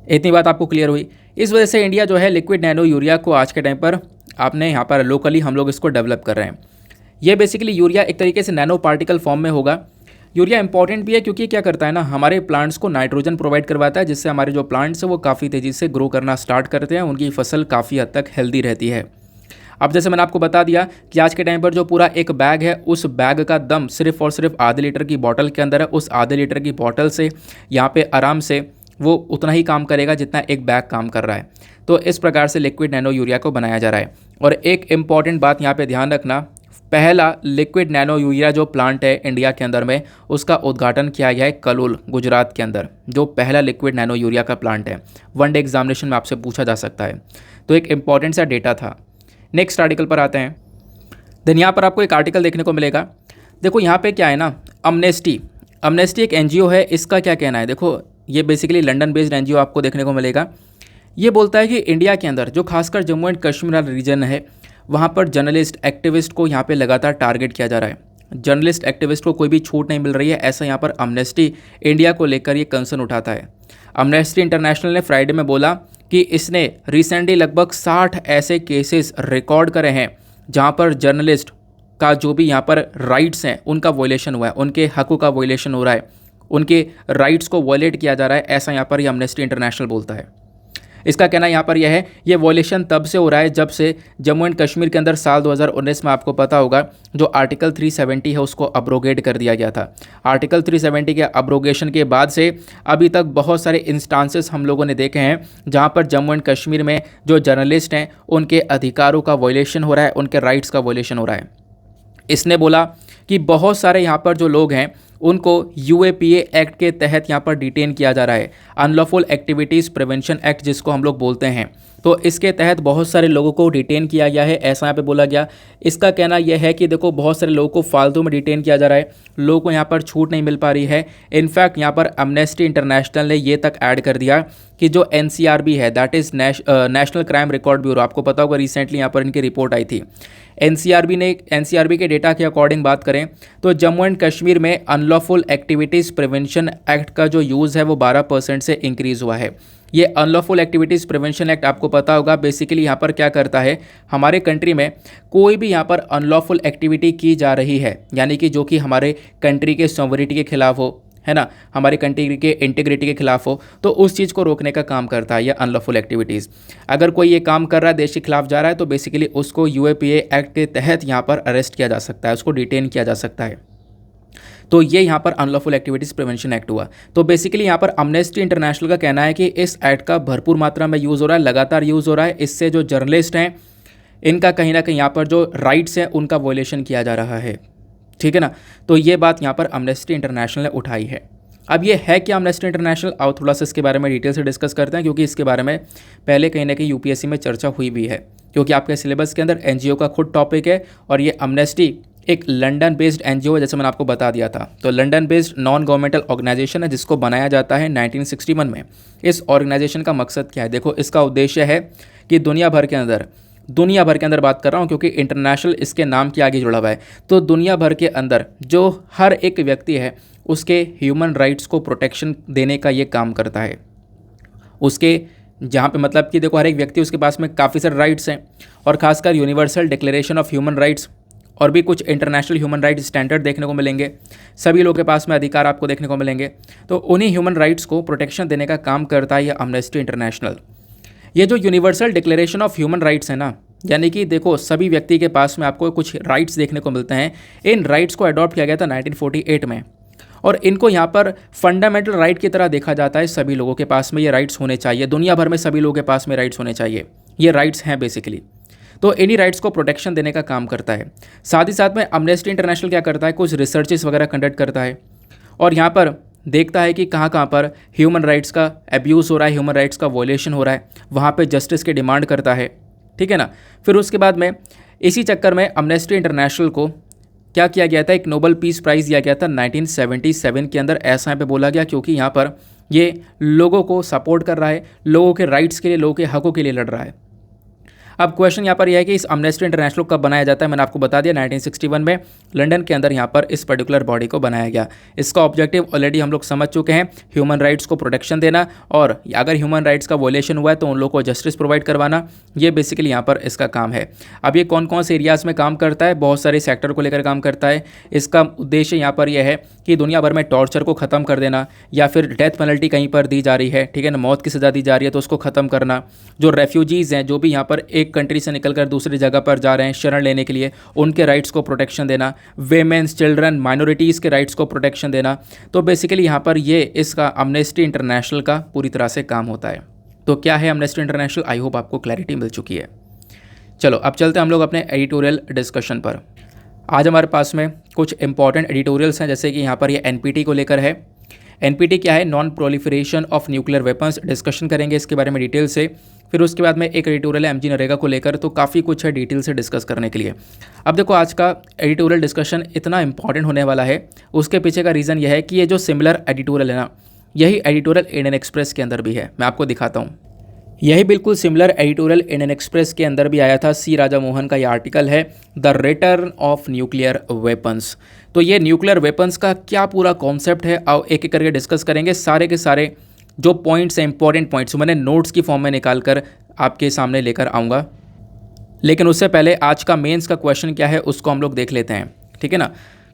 इतनी बात आपको क्लियर हुई। इस वजह से इंडिया जो है लिक्विड नैनो यूरिया को आज के टाइम पर आपने यहाँ पर लोकली हम लोग इसको डेवलप कर रहे हैं। ये बेसिकली यूरिया एक तरीके से नैनो पार्टिकल फॉर्म में होगा। यूरिया इंपॉर्टेंट भी है क्योंकि क्या करता है ना, हमारे प्लांट्स को नाइट्रोजन प्रोवाइड करवाता है, जिससे हमारे जो प्लांट्स हैं वो काफ़ी तेज़ी से ग्रो करना स्टार्ट करते हैं, उनकी फसल काफ़ी हद तक हेल्दी रहती है। अब जैसे मैंने आपको बता दिया कि आज के टाइम पर जो पूरा एक बैग है, उस बैग का दम सिर्फ और सिर्फ आधे लीटर की बॉटल के अंदर है। उस आधे लीटर की बॉटल से यहाँ पे आराम से वो उतना ही काम करेगा जितना एक बैग काम कर रहा है। तो इस प्रकार से लिक्विड नैनो यूरिया को बनाया जा रहा है। और एक इम्पॉर्टेंट बात यहाँ पे ध्यान रखना, पहला लिक्विड नैनो यूरिया जो प्लांट है इंडिया के अंदर में, उसका उद्घाटन किया गया है कलोल, गुजरात के अंदर, जो पहला लिक्विड नैनो यूरिया का प्लांट है। वन डे एग्जामिनेशन में आपसे पूछा जा सकता है, तो एक इंपॉर्टेंट सा डेटा था। नेक्स्ट आर्टिकल पर आते हैं। देन यहाँ पर आपको एक आर्टिकल देखने को मिलेगा। देखो यहाँ पे क्या है ना, अमनेस्टी एक एनजीओ है। इसका क्या कहना है, देखो ये बेसिकली लंदन बेस्ड एनजीओ आपको देखने को मिलेगा। ये बोलता है कि इंडिया के अंदर जो खासकर जम्मू एंड कश्मीर वाला रीजन है, वहाँ पर जर्नलिस्ट एक्टिविस्ट को यहाँ पे लगातार टारगेट किया जा रहा है। जर्नलिस्ट एक्टिविस्ट को कोई भी छूट नहीं मिल रही है, ऐसा यहाँ पर अमनेस्टी इंडिया को लेकर ये कंसर्न उठाता है। अमनेस्टी इंटरनेशनल ने फ्राइडे में बोला कि इसने रिसेंटली लगभग 60 ऐसे केसेस रिकॉर्ड करे हैं जहाँ पर जर्नलिस्ट का जो भी यहाँ पर राइट्स हैं उनका वॉयलेशन हुआ है, उनके हकों का वॉयलेशन हो रहा है, उनके राइट्स को वॉयलेट किया जा रहा है, ऐसा यहाँ पर ये अमनेस्टी इंटरनेशनल बोलता है। इसका कहना यहाँ पर यह है, ये वॉयलेशन तब से हो रहा है जब से जम्मू एंड कश्मीर के अंदर साल 2019 में आपको पता होगा जो आर्टिकल 370 है उसको अब्रोगेट कर दिया गया था। आर्टिकल 370 के अब्रोगेशन के बाद से अभी तक बहुत सारे इंस्टांसेस हम लोगों ने देखे हैं जहाँ पर जम्मू एंड कश्मीर में जो जर्नलिस्ट हैं उनके अधिकारों का वॉयलेशन हो रहा है, उनके राइट्स का वॉयलेशन हो रहा है। इसने बोला कि बहुत सारे यहाँ पर जो लोग हैं उनको यूएपीए एक्ट के तहत यहाँ पर डिटेन किया जा रहा है, अनलॉफुल एक्टिविटीज़ प्रिवेंशन एक्ट जिसको हम लोग बोलते हैं। तो इसके तहत बहुत सारे लोगों को डिटेन किया गया है, ऐसा यहाँ पे बोला गया। इसका कहना यह है कि देखो बहुत सारे लोगों को फालतू में डिटेन किया जा रहा है, लोगों को यहाँ पर छूट नहीं मिल पा रही है। इनफैक्ट यहाँ पर अमनेस्टी इंटरनेशनल ने ये तक ऐड कर दिया कि जो एनसीआरबी है, that is national crime record bureau, आपको पता होगा रिसेंटली यहाँ पर इनकी रिपोर्ट आई थी। एनसीआरबी के डेटा के अकॉर्डिंग बात करें तो जम्मू एंड कश्मीर में अनलॉफुल एक्टिविटीज़ प्रिवेंशन एक्ट का जो यूज़ है वो 12% से इंक्रीज़ हुआ है। ये अनलॉफुल एक्टिविटीज़ प्रिवेंशन एक्ट आपको पता होगा बेसिकली यहाँ पर क्या करता है, हमारे कंट्री में कोई भी यहाँ पर अनलॉफुल एक्टिविटी की जा रही है, यानी कि जो कि हमारे कंट्री के सॉवरेनिटी के खिलाफ हो, है ना, हमारी कंट्री के इंटीग्रिटी के खिलाफ हो, तो उस चीज़ को रोकने का काम करता है यह अनलॉफुल एक्टिविटीज़। अगर कोई ये काम कर रहा है, देश के खिलाफ जा रहा है, तो बेसिकली उसको यूएपीए एक्ट के तहत यहाँ पर अरेस्ट किया जा सकता है, उसको डिटेन किया जा सकता है। तो ये यहाँ पर अनलॉफुल एक्टिविटीज़ प्रिवेंशन एक्ट हुआ। तो बेसिकली यहाँ पर अमनेस्टी इंटरनेशनल का कहना है कि इस एक्ट का भरपूर मात्रा में यूज़ हो रहा है, लगातार यूज़ हो रहा है। इससे जो जर्नलिस्ट हैं इनका कहीं ना कहीं यहाँ पर जो राइट्स हैं उनका वॉयलेशन किया जा रहा है, ठीक है ना। तो ये बात यहाँ पर अमनेस्टी इंटरनेशनल ने उठाई है। अब ये है क्या अमनेस्टी इंटरनेशनल, आओ थोड़ा सा इसके बारे में डिटेल से डिस्कस करते हैं, क्योंकि इसके बारे में पहले कहीं ना कहीं यूपीएससी में चर्चा हुई भी है, क्योंकि आपके सिलेबस के अंदर एनजीओ का खुद टॉपिक है। और ये अमनेस्टी एक लंदन बेस्ड एनजीओ है, जैसे मैंने आपको बता दिया था। तो London based non governmental organisation है जिसको बनाया जाता है 1961 में। इस ऑर्गेनाइजेशन का मकसद क्या है, देखो इसका उद्देश्य है कि दुनिया भर के अंदर बात कर रहा हूँ क्योंकि इंटरनेशनल इसके नाम के आगे जुड़ा हुआ है। तो दुनिया भर के अंदर जो हर एक व्यक्ति है उसके ह्यूमन राइट्स को प्रोटेक्शन देने का ये काम करता है। उसके जहाँ पे मतलब कि देखो हर एक व्यक्ति उसके पास में काफ़ी सारे राइट्स हैं, और खासकर universal declaration of human rights और भी कुछ इंटरनेशनल ह्यूमन राइट्स स्टैंडर्ड देखने को मिलेंगे। सभी लोगों के पास में अधिकार आपको देखने को मिलेंगे। तो उन्हीं ह्यूमन राइट्स को प्रोटेक्शन देने का काम करता है यह अमनेस्टी इंटरनेशनल। ये जो universal declaration of human rights है ना, यानी कि देखो सभी व्यक्ति के पास में आपको कुछ राइट्स देखने को मिलते हैं। इन राइट्स को अडॉप्ट किया गया था 1948 में, और इनको यहाँ पर फंडामेंटल राइट की तरह देखा जाता है। सभी लोगों के पास में ये राइट्स होने चाहिए, दुनिया भर में सभी लोगों के पास में राइट्स होने चाहिए, ये राइट्स हैं बेसिकली। तो इन्हीं राइट्स को प्रोटेक्शन देने का काम करता है। साथ ही साथ में अमनेस्टी इंटरनेशनल क्या करता है, कुछ रिसर्चेस वगैरह कंडक्ट करता है और यहाँ पर देखता है कि कहाँ कहाँ पर ह्यूमन राइट्स का एब्यूज़ हो रहा है, ह्यूमन राइट्स का वॉयलेशन हो रहा है, वहाँ पे जस्टिस की डिमांड करता है, ठीक है ना। फिर उसके बाद में इसी चक्कर में अमनेस्टी इंटरनेशनल को क्या किया गया था, एक नोबेल पीस प्राइज़ दिया गया था 1977 के अंदर। ऐसा यहाँ पे बोला गया क्योंकि यहाँ पर ये लोगों को सपोर्ट कर रहा है, लोगों के राइट्स के लिए, लोगों के हकों के लिए लड़ रहा है। अब क्वेश्चन यहाँ पर यह है कि इस अमनेस्टी इंटरनेशनल कब बनाया जाता है। मैंने आपको बता दिया 1961 में लंदन के अंदर यहाँ पर इस पर्टिकुलर बॉडी को बनाया गया। इसका ऑब्जेक्टिव ऑलरेडी हम लोग समझ चुके हैं, ह्यूमन राइट्स को प्रोटेक्शन देना, और अगर ह्यूमन राइट्स का वॉयलेशन हुआ है तो उन लोगों को जस्टिस प्रोवाइड करवाना। ये बेसिकली यहाँ पर इसका काम है। अब ये कौन कौन से एरियाज़ में काम करता है, बहुत सारे सेक्टर को लेकर काम करता है। इसका उद्देश्य यहाँ पर यह है कि दुनिया भर में टॉर्चर को ख़त्म कर देना, या फिर डेथ पेनल्टी कहीं पर दी जा रही है, ठीक है ना, मौत की सज़ा दी जा रही है तो उसको ख़त्म करना। जो रेफ्यूजीज़ हैं, जो भी यहाँ पर एक कंट्री से निकलकर दूसरी जगह पर जा रहे हैं शरण लेने के लिए, उनके राइट्स को प्रोटेक्शन देना। वेमेन्स, चिल्ड्रन, माइनॉरिटीज़ के राइट्स को प्रोटेक्शन देना। तो बेसिकली यहाँ पर ये इसका अमनेस्टी इंटरनेशनल का पूरी तरह से काम होता है। तो क्या है अमनेस्टी इंटरनेशनल, आई होप आपको क्लैरिटी मिल चुकी है। चलो अब चलते हैं हम लोग अपने एडिटोरियल डिस्कशन पर। आज हमारे पास में कुछ इंपॉर्टेंट एडिटोरियल्स हैं, जैसे कि यहाँ पर ये एनपीटी को लेकर है। एनपीटी क्या है, non proliferation of nuclear weapons, discussion करेंगे इसके बारे में डिटेल से। फिर उसके बाद में एक एडिटोरियल है एमजी नरेगा को लेकर, तो काफ़ी कुछ है डिटेल से डिस्कस करने के लिए। अब देखो आज का एडिटोरियल डिस्कशन इतना इंपॉर्टेंट होने वाला है, उसके पीछे का रीज़न यह है कि ये जो सिमिलर एडिटोरियल है ना, यही एडिटोरियल इंडियन एक्सप्रेस के अंदर भी है। मैं आपको दिखाता हूँ, यही बिल्कुल सिमिलर एडिटोरियल इंडियन एक्सप्रेस के अंदर भी आया था। सी राजा मोहन का ये आर्टिकल है, the return of nuclear weapons. तो ये न्यूक्लियर वेपन्स का क्या पूरा कॉन्सेप्ट है, आओ एक एक करके डिस्कस करेंगे। सारे के सारे जो पॉइंट्स हैं, इंपॉर्टेंट पॉइंट्स, मैंने नोट्स की फॉर्म में निकाल कर आपके सामने लेकर आऊँगा। लेकिन उससे पहले आज का मेंस का क्वेश्चन क्या है उसको हम लोग देख लेते हैं, ठीक है ना,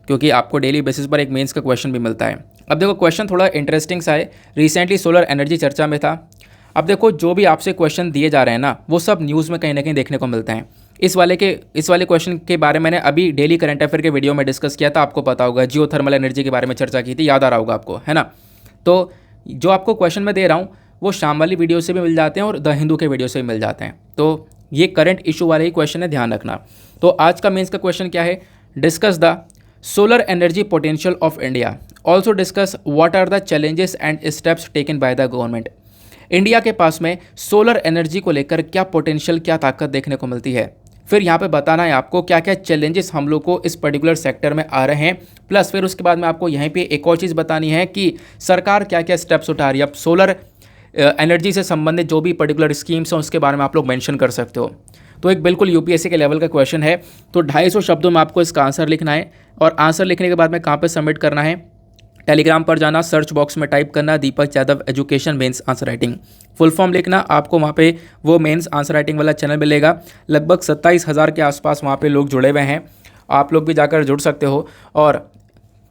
क्योंकि आपको डेली बेसिस पर एक मेंस का क्वेश्चन भी मिलता है। अब देखो क्वेश्चन थोड़ा इंटरेस्टिंग सा है, रिसेंटली सोलर एनर्जी चर्चा में था। अब देखो जो भी आपसे क्वेश्चन दिए जा रहे हैं ना, वो सब न्यूज़ में कहीं ना कहीं देखने को मिलते हैं। इस वाले क्वेश्चन के बारे में मैंने अभी डेली करंट अफेयर के वीडियो में डिस्कस किया था, आपको पता होगा। जियो थर्मल एनर्जी के बारे में चर्चा की थी, याद आ रहा होगा आपको, है ना। तो जो आपको क्वेश्चन मैं दे रहा हूँ वो शाम वाली वीडियो से भी मिल जाते हैं और द हिंदू के वीडियो से भी मिल जाते हैं। तो ये करंट इशू वाले ही क्वेश्चन है, ध्यान रखना। तो आज का मेंस का क्वेश्चन क्या है, discuss the solar energy potential of India, also discuss what are the challenges and steps taken by the government. India के पास में सोलर एनर्जी को लेकर क्या पोटेंशियल, क्या ताकत देखने को मिलती है। फिर यहाँ पे बताना है आपको क्या क्या चैलेंजेस हम लोग को इस पर्टिकुलर सेक्टर में आ रहे हैं। प्लस फिर उसके बाद में आपको यहीं पे एक और चीज़ बतानी है कि सरकार क्या क्या स्टेप्स उठा रही है। अब सोलर एनर्जी से संबंधित जो भी पर्टिकुलर स्कीम्स हैं उसके बारे में आप लोग मेंशन कर सकते हो। तो एक बिल्कुल यूपीएससी के लेवल का क्वेश्चन है। तो 250 शब्दों में आपको इसका आंसर लिखना है, और आंसर लिखने के बाद में कहाँ पर सबमिट करना है, टेलीग्राम पर जाना, सर्च बॉक्स में टाइप करना Deepak Yadav education mains answer writing, full form लिखना। आपको वहाँ पे वो मेंस आंसर राइटिंग वाला चैनल मिलेगा। लगभग 27,000 के आसपास वहाँ पे लोग जुड़े हुए हैं, आप लोग भी जाकर जुड़ सकते हो। और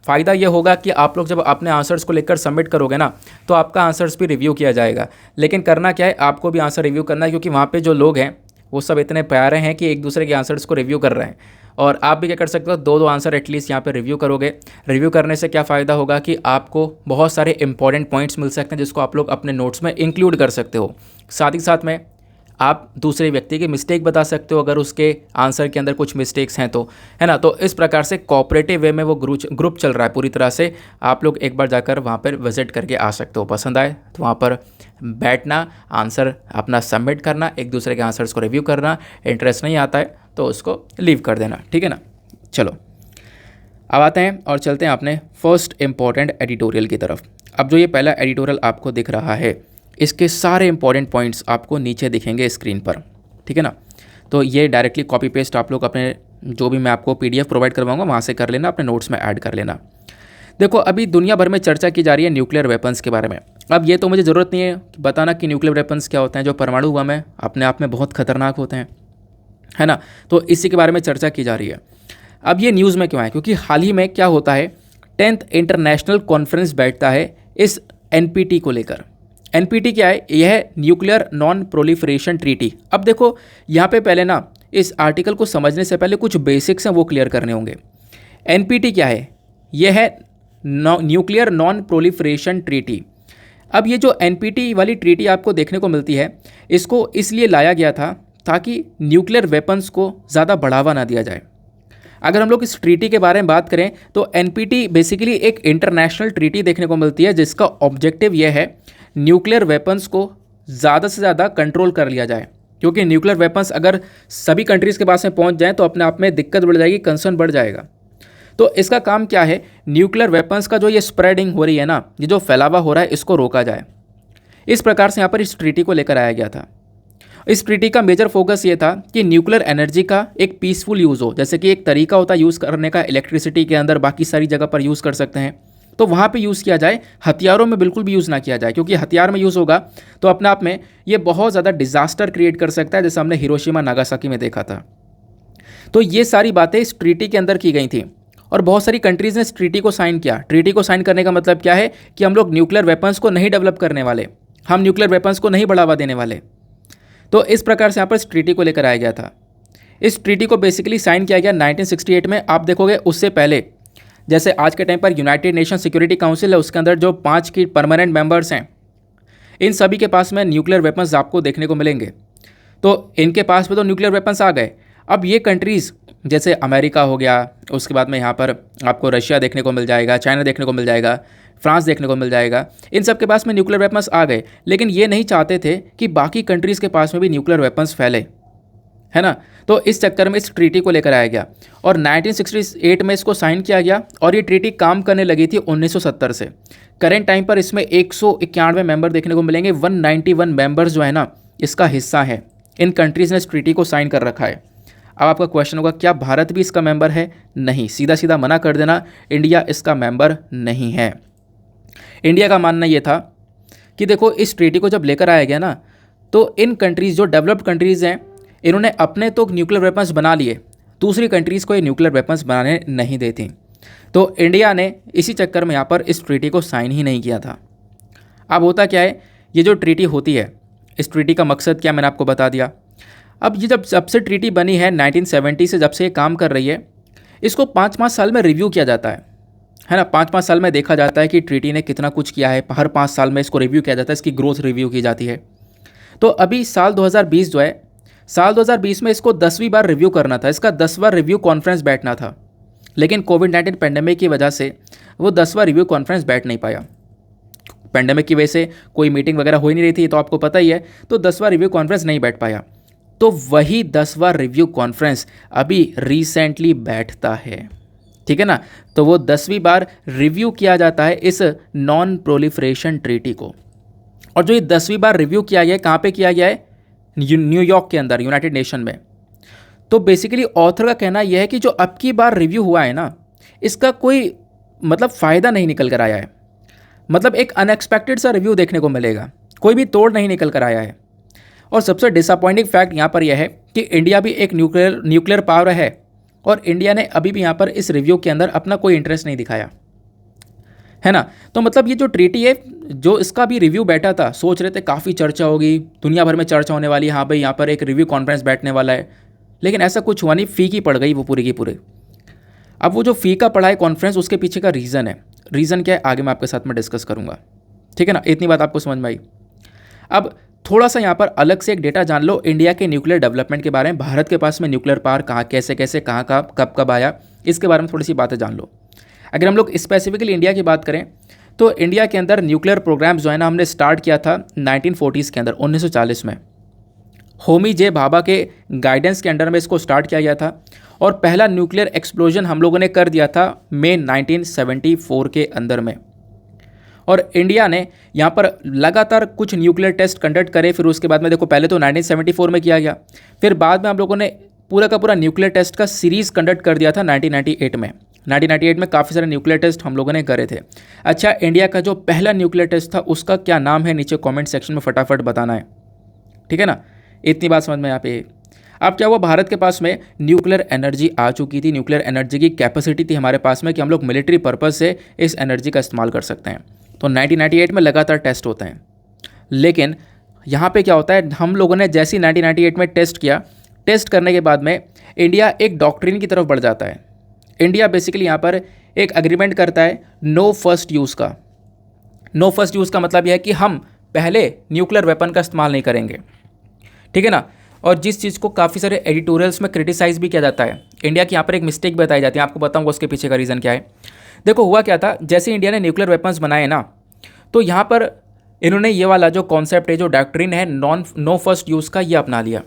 फ़ायदा ये होगा कि आप लोग जब अपने आंसर्स को लेकर सबमिट करोगे ना, तो आपका आंसर्स भी रिव्यू किया जाएगा। लेकिन करना क्या है, आपको भी आंसर रिव्यू करना है, क्योंकि वहाँ पे जो लोग हैं वो सब इतने प्यारे हैं कि एक दूसरे के आंसर्स को रिव्यू कर रहे हैं। और आप भी क्या कर सकते हो, दो आंसर एटलीस्ट यहाँ पे रिव्यू करोगे। रिव्यू करने से क्या फ़ायदा होगा कि आपको बहुत सारे इंपॉर्टेंट पॉइंट्स मिल सकते हैं जिसको आप लोग अपने नोट्स में इंक्लूड कर सकते हो। साथ ही साथ में आप दूसरे व्यक्ति की मिस्टेक बता सकते हो अगर उसके आंसर के अंदर कुछ मिस्टेक्स हैं तो, है ना। तो इस प्रकार से कोऑपरेटिव वे में वो ग्रुप चल रहा है पूरी तरह से। आप लोग एक बार जाकर वहाँ पर विजिट करके आ सकते हो। पसंद आए तो वहाँ पर बैठना, आंसर अपना सबमिट करना, एक दूसरे के आंसर्स को रिव्यू करना। इंटरेस्ट नहीं आता है तो उसको लीव कर देना, ठीक है ना। चलो अब आते हैं और चलते हैं अपने फर्स्ट इम्पॉर्टेंट एडिटोरियल की तरफ। अब जो ये पहला एडिटोरियल आपको दिख रहा है, इसके सारे इंपॉर्टेंट पॉइंट्स आपको नीचे दिखेंगे स्क्रीन पर, ठीक है ना। तो ये डायरेक्टली कॉपी पेस्ट आप लोग अपने जो भी मैं आपको PDF प्रोवाइड करवाऊंगा वहाँ से कर लेना, अपने नोट्स में ऐड कर लेना। देखो अभी दुनिया भर में चर्चा की जा रही है न्यूक्लियर वेपन्स के बारे में। अब ये तो मुझे ज़रूरत नहीं है बताना कि न्यूक्लियर वेपन्स क्या होते हैं। जो परमाणु बम है अपने आप में बहुत खतरनाक होते हैं, है ना। तो इसी के बारे में चर्चा की जा रही है। अब ये न्यूज़ में क्यों है, क्योंकि हाल ही में क्या होता है, 10th इंटरनेशनल कॉन्फ्रेंस बैठता है इस NPT को लेकर। NPT क्या है, यह है न्यूक्लियर नॉन प्रोलिफरेशन ट्रीटी। अब देखो यहाँ पे पहले ना इस आर्टिकल को समझने से पहले कुछ बेसिक्स हैं वो क्लियर करने होंगे। एनपीटी क्या है? यह है न्यूक्लियर नॉन प्रोलिफरेशन ट्रीटी। अब ये जो एनपीटी वाली ट्रीटी आपको देखने को मिलती है, इसको इसलिए लाया गया था ताकि न्यूक्लियर वेपन्स को ज़्यादा बढ़ावा ना दिया जाए। अगर हम लोग इस ट्रीटी के बारे में बात करें तो एनपीटी बेसिकली एक इंटरनेशनल ट्रीटी देखने को मिलती है जिसका ऑब्जेक्टिव यह है न्यूक्लियर वेपन्स को ज़्यादा से ज़्यादा कंट्रोल कर लिया जाए, क्योंकि न्यूक्लियर वेपन्स अगर सभी कंट्रीज़ के पास में पहुंच जाएं तो अपने आप में दिक्कत बढ़ जाएगी, कंसर्न बढ़ जाएगा। तो इसका काम क्या है, न्यूक्लियर वेपन्स का जो ये स्प्रेडिंग हो रही है ना, ये जो फैलावा हो रहा है, इसको रोका जाए। इस प्रकार से यहाँ पर इस ट्रीटी को लेकर आया गया था। इस ट्रीटी का मेजर फोकस ये था कि न्यूक्लियर एनर्जी का एक पीसफुल यूज़ हो। जैसे कि एक तरीका होता है यूज़ करने का, इलेक्ट्रिसिटी के अंदर बाकी सारी जगह पर यूज़ कर सकते हैं, तो वहाँ पे यूज़ किया जाए, हथियारों में बिल्कुल भी यूज़ ना किया जाए, क्योंकि हथियार में यूज़ होगा तो अपने आप में ये बहुत ज़्यादा डिजास्टर क्रिएट कर सकता है, जैसे हमने हिरोशिमा नागासाकी में देखा था। तो ये सारी बातें इस ट्रीटी के अंदर की गई थी और बहुत सारी कंट्रीज़ ने इस ट्रीटी को साइन किया। ट्रीटी को साइन करने का मतलब क्या है कि हम लोग न्यूक्लियर वेपन्स को नहीं डेवलप करने वाले, हम न्यूक्लियर वेपन्स को नहीं बढ़ावा देने वाले। तो इस प्रकार से यहाँ पर इस ट्रीटी को लेकर आया गया था। इस ट्रीटी को बेसिकली साइन किया गया 1968 में। आप देखोगे उससे पहले, जैसे आज के टाइम पर यूनाइटेड नेशन सिक्योरिटी काउंसिल है, उसके अंदर जो 5 की परमानेंट मेंबर्स हैं, इन सभी के पास में न्यूक्लियर वेपन्स आपको देखने को मिलेंगे। तो इनके पास में तो न्यूक्लियर वेपन्स आ गए। अब ये कंट्रीज़ जैसे अमेरिका हो गया, उसके बाद में यहाँ पर आपको रशिया देखने को मिल जाएगा, चाइना देखने को मिल जाएगा, फ्रांस देखने को मिल जाएगा, इन सब के पास में न्यूक्लियर वेपन्स आ गए। लेकिन ये नहीं चाहते थे कि बाकी कंट्रीज़ के पास में भी न्यूक्लियर वेपन्स फैले, है ना। तो इस चक्कर में इस ट्रीटी को लेकर आया गया और 1968 में इसको साइन किया गया और ये ट्रीटी काम करने लगी थी 1970 से। करेंट टाइम पर इसमें 191 मेंबर देखने को मिलेंगे। 191 मेंबर्स जो है ना, इसका हिस्सा है। इन कंट्रीज़ ने इस ट्रीटी को साइन कर रखा है। अब आपका क्वेश्चन होगा, क्या भारत भी इसका मेंबर है? नहीं, सीधा सीधा मना कर देना, इंडिया इसका मेंबर नहीं है। इंडिया का मानना ये था कि देखो, इस ट्रीटी को जब लेकर आया गया ना, तो इन कंट्रीज़ जो डेवलप्ड कंट्रीज़ हैं, इन्होंने अपने तो न्यूक्लियर वेपन्स बना लिए, दूसरी कंट्रीज़ को ये न्यूक्लियर वेपन्स बनाने नहीं देती। तो इंडिया ने इसी चक्कर में यहाँ पर इस ट्रीटी को साइन ही नहीं किया था। अब होता क्या है, ये जो ट्रीटी होती है, इस ट्रीटी का मकसद क्या मैंने आपको बता दिया। अब ये जब से ट्रीटी बनी है 1970 से, जब से ये काम कर रही है, इसको 5-5 साल में रिव्यू किया जाता है ना। 5-5 साल में देखा जाता है कि ट्रीटी ने कितना कुछ किया है। हर 5 साल में इसको रिव्यू किया जाता है, इसकी ग्रोथ रिव्यू की जाती है। तो अभी साल 2020 जो है, साल 2020 में इसको 10वीं बार रिव्यू करना था, इसका 10वां रिव्यू कॉन्फ्रेंस बैठना था। लेकिन कोविड-19 पेंडेमिक की वजह से वो 10वां रिव्यू कॉन्फ्रेंस बैठ नहीं पाया। पेंडेमिक की वजह से कोई मीटिंग वगैरह हो ही नहीं रही थी, तो आपको पता ही है, तो 10वां रिव्यू कॉन्फ्रेंस नहीं बैठ पाया। तो वही 10वां रिव्यू कॉन्फ्रेंस अभी रिसेंटली बैठता है, ठीक है ना। तो वो 10वीं बार रिव्यू किया जाता है इस नॉन प्रोलिफरेशन ट्रीटी को। और जो ये 10वीं बार रिव्यू किया गया है, कहाँ पे किया गया है? न्यूयॉर्क के अंदर, यूनाइटेड नेशन में। तो बेसिकली ऑथर का कहना यह है कि जो अब की बार रिव्यू हुआ है ना, इसका कोई मतलब फ़ायदा नहीं निकल कर आया है। मतलब एक अनएक्सपेक्टेड सा रिव्यू देखने को मिलेगा, कोई भी तोड़ नहीं निकल कर आया है। और सबसे डिसअपॉइंटिंग फैक्ट यहाँ पर यह है कि इंडिया भी एक न्यूक्लियर पावर है और इंडिया ने अभी भी यहाँ पर इस रिव्यू के अंदर अपना कोई इंटरेस्ट नहीं दिखाया, है ना। तो मतलब ये जो ट्रीटी है, जो इसका भी रिव्यू बैठा था, सोच रहे थे काफ़ी चर्चा होगी, दुनिया भर में चर्चा होने वाली है, हाँ भाई यहाँ पर एक रिव्यू कॉन्फ्रेंस बैठने वाला है। लेकिन ऐसा कुछ हुआ नहीं, फीकी पड़ गई वो पूरी की पूरी। अब वो जो फीका पड़ा है कॉन्फ्रेंस, उसके पीछे का रीज़न है। रीज़न क्या है, आगे मैं आपके साथ में डिस्कस करूँगा, ठीक है ना। इतनी बात आपको समझ में आई। अब थोड़ा सा यहाँ पर अलग से एक डेटा जान लो इंडिया के न्यूक्लियर डेवलपमेंट के बारे में। भारत के पास में न्यूक्लियर पावर कहाँ, कैसे कैसे, कहाँ कब आया, इसके बारे में थोड़ी सी बातें जान लो। अगर हम लोग स्पेसिफिकली इंडिया की बात करें तो इंडिया के अंदर न्यूक्लियर प्रोग्राम जो है ना, हमने स्टार्ट किया था 1940s के अंदर, 1940 में होमी जे भाभा के गाइडेंस के अंडर में इसको स्टार्ट किया गया था। और पहला न्यूक्लियर एक्सप्लोजन हम लोगों ने कर दिया था मई 1974 के अंदर में। और इंडिया ने यहाँ पर लगातार कुछ न्यूक्लियर टेस्ट कंडक्ट करे। फिर उसके बाद में देखो, पहले तो 1974 में किया गया, फिर बाद में हम लोगों ने पूरा का पूरा न्यूक्लियर टेस्ट का सीरीज़ कंडक्ट कर दिया था 1998 में। 1998 में काफ़ी सारे न्यूक्लियर टेस्ट हम लोगों ने करे थे। अच्छा, इंडिया का जो पहला न्यूक्लियर टेस्ट था उसका क्या नाम है, नीचे कमेंट सेक्शन में फटाफट बताना है, ठीक है ना। इतनी बात समझ में यहाँ पे। अब क्या हुआ, भारत के पास में न्यूक्लियर एनर्जी आ चुकी थी, न्यूक्लियर एनर्जी की कैपेसिटी थी हमारे पास में कि हम लोग मिलिट्री पर्पज़ से इस एनर्जी का इस्तेमाल कर सकते हैं। तो 1998 में लगातार टेस्ट होते हैं। लेकिन यहाँ पे क्या होता है, हम लोगों ने जैसे ही 1998 में टेस्ट किया, टेस्ट करने के बाद में इंडिया एक डॉक्ट्रिन की तरफ बढ़ जाता है। इंडिया बेसिकली यहाँ पर एक एग्रीमेंट करता है नो फर्स्ट यूज़ का। नो फर्स्ट यूज़ का मतलब यह है कि हम पहले न्यूक्लियर वेपन का इस्तेमाल नहीं करेंगे, ठीक है ना। और जिस चीज़ को काफ़ी सारे एडिटोरियल्स में क्रिटिसाइज़ भी किया जाता है, इंडिया की यहाँ पर एक मिस्टेक बताई जाती है, आपको बताऊँगा उसके पीछे का रीज़न क्या है। देखो हुआ क्या था, जैसे इंडिया ने न्यूक्लियर वेपन्स बनाए ना, तो यहाँ पर इन्होंने ये वाला जो कॉन्सेप्ट है, जो डॉक्ट्रिन है नो फर्स्ट यूज़ का, ये अपना लिया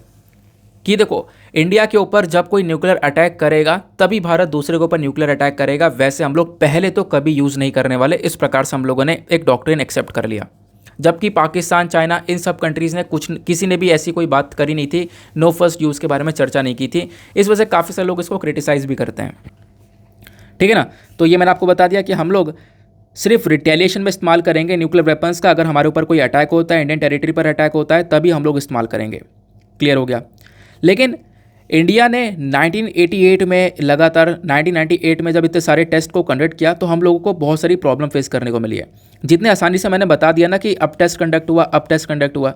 कि देखो इंडिया के ऊपर जब कोई न्यूक्लियर अटैक करेगा तभी भारत दूसरे के ऊपर न्यूक्लियर अटैक करेगा, वैसे हम लोग पहले तो कभी यूज़ नहीं करने वाले। इस प्रकार से हम लोगों ने एक डॉक्ट्रिन एक्सेप्ट कर लिया, जबकि पाकिस्तान, चाइना, इन सब कंट्रीज़ ने किसी ने भी ऐसी कोई बात करी नहीं थी, नो फर्स्ट यूज़ के बारे में चर्चा नहीं की थी। इस वजह से काफ़ी सारे लोग इसको क्रिटिसाइज़ भी करते हैं, ठीक है ना। तो ये मैंने आपको बता दिया कि हम लोग सिर्फ रिटेलिएशन में इस्तेमाल करेंगे न्यूक्लियर वेपन्स का। अगर हमारे ऊपर कोई अटैक होता है, इंडियन टेरिटरी पर अटैक होता है, तभी हम लोग इस्तेमाल करेंगे। क्लियर हो गया। लेकिन इंडिया ने 1988 में लगातार 1998 में जब इतने सारे टेस्ट को कंडक्ट किया तो हम लोगों को बहुत सारी प्रॉब्लम फेस करने को मिली है। जितने आसानी से मैंने बता दिया ना कि अब टेस्ट कंडक्ट हुआ, अब टेस्ट कंडक्ट हुआ,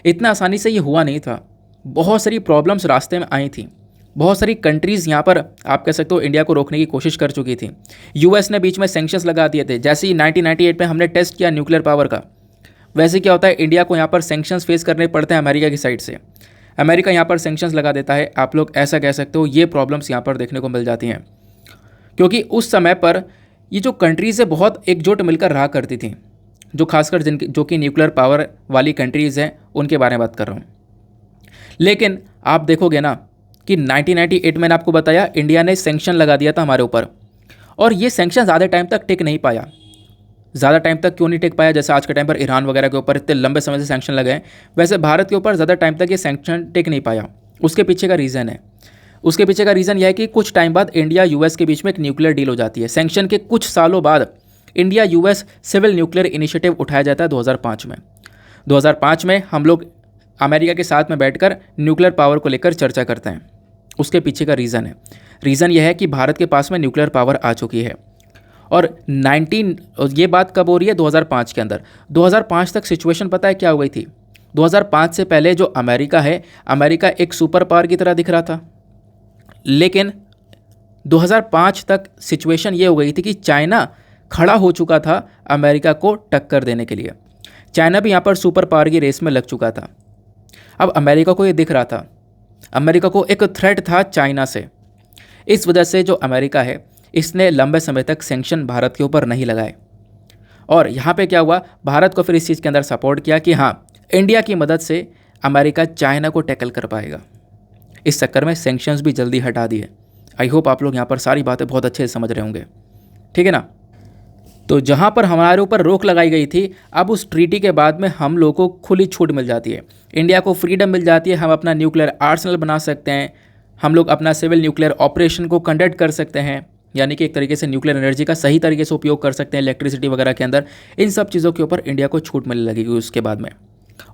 इतना आसानी से ये हुआ नहीं था। बहुत सारी प्रॉब्लम्स रास्ते में आई थी। बहुत सारी कंट्रीज़ यहाँ पर आप कह सकते हो इंडिया को रोकने की कोशिश कर चुकी थी। यूएस ने बीच में सैंक्शंस लगा दिए थे। जैसे ही 1998 में हमने टेस्ट किया न्यूक्लियर पावर का, वैसे क्या होता है, इंडिया को यहाँ पर सैंक्शंस फेस करने पड़ते हैं अमेरिका की साइड से। अमेरिका यहाँ पर सैंक्शंस लगा देता है, आप लोग ऐसा कह सकते हो। ये प्रॉब्लम्स यहाँ पर देखने को मिल जाती हैं, क्योंकि उस समय पर ये जो कंट्रीज़ है बहुत एकजुट मिलकर रहा करती थी, जो खासकर जो कि न्यूक्लियर पावर वाली कंट्रीज़ हैं उनके बारे में बात कर रहा हूँ। लेकिन आप देखोगे ना कि 1998 में आपको बताया इंडिया ने सैंक्शन लगा दिया था हमारे ऊपर, और ये सैंक्शन ज़्यादा टाइम तक टिक नहीं पाया। ज़्यादा टाइम तक क्यों नहीं टिक पाया? जैसे आज के टाइम पर ईरान वगैरह के ऊपर इतने लंबे समय से सैंक्शन लगे हैं, वैसे भारत के ऊपर ज़्यादा टाइम तक ये सैंक्शन टिक नहीं पाया। उसके पीछे का रीज़न है, उसके पीछे का रीज़न यह है कि कुछ टाइम बाद इंडिया यूएस के बीच में एक न्यूक्लियर डील हो जाती है। सैंक्शन के कुछ सालों बाद India US civil nuclear initiative उठाया जाता है 2005 में। 2005 में हम लोग अमेरिका के साथ में बैठकर न्यूक्लियर पावर को लेकर चर्चा करते हैं। उसके पीछे का रीज़न है, रीज़न यह है कि भारत के पास में न्यूक्लियर पावर आ चुकी है। और ये बात कब हो रही है? 2005 के अंदर। 2005 तक सिचुएशन पता है क्या हो गई थी? 2005 से पहले जो अमेरिका है, अमेरिका एक सुपर पावर की तरह दिख रहा था। लेकिन 2005 तक सिचुएशन ये हो गई थी कि चाइना खड़ा हो चुका था अमेरिका को टक्कर देने के लिए। चाइना भी यहाँ पर सुपर पावर की रेस में लग चुका था। अब अमेरिका को ये दिख रहा था, अमेरिका को एक थ्रेट था चाइना से। इस वजह से जो अमेरिका है, इसने लंबे समय तक सैंक्शन भारत के ऊपर नहीं लगाए। और यहाँ पे क्या हुआ, भारत को फिर इस चीज़ के अंदर सपोर्ट किया कि हाँ, इंडिया की मदद से अमेरिका चाइना को टैकल कर पाएगा। इस चक्कर में सैंक्शंस भी जल्दी हटा दिए। आई होप आप लोग यहाँ पर सारी बातें बहुत अच्छे से समझ रहे होंगे, ठीक है ना। तो जहाँ पर हमारे ऊपर रोक लगाई गई थी, अब उस ट्रीटी के बाद में हम लोगों को खुली छूट मिल जाती है, इंडिया को फ्रीडम मिल जाती है। हम अपना न्यूक्लियर आर्सेनल बना सकते हैं, हम लोग अपना सिविल न्यूक्लियर ऑपरेशन को कंडक्ट कर सकते हैं, यानी कि एक तरीके से न्यूक्लियर एनर्जी का सही तरीके से उपयोग कर सकते हैं इलेक्ट्रिसिटी वगैरह के अंदर। इन सब चीज़ों के ऊपर इंडिया को छूट मिलने लगेगी उसके बाद में।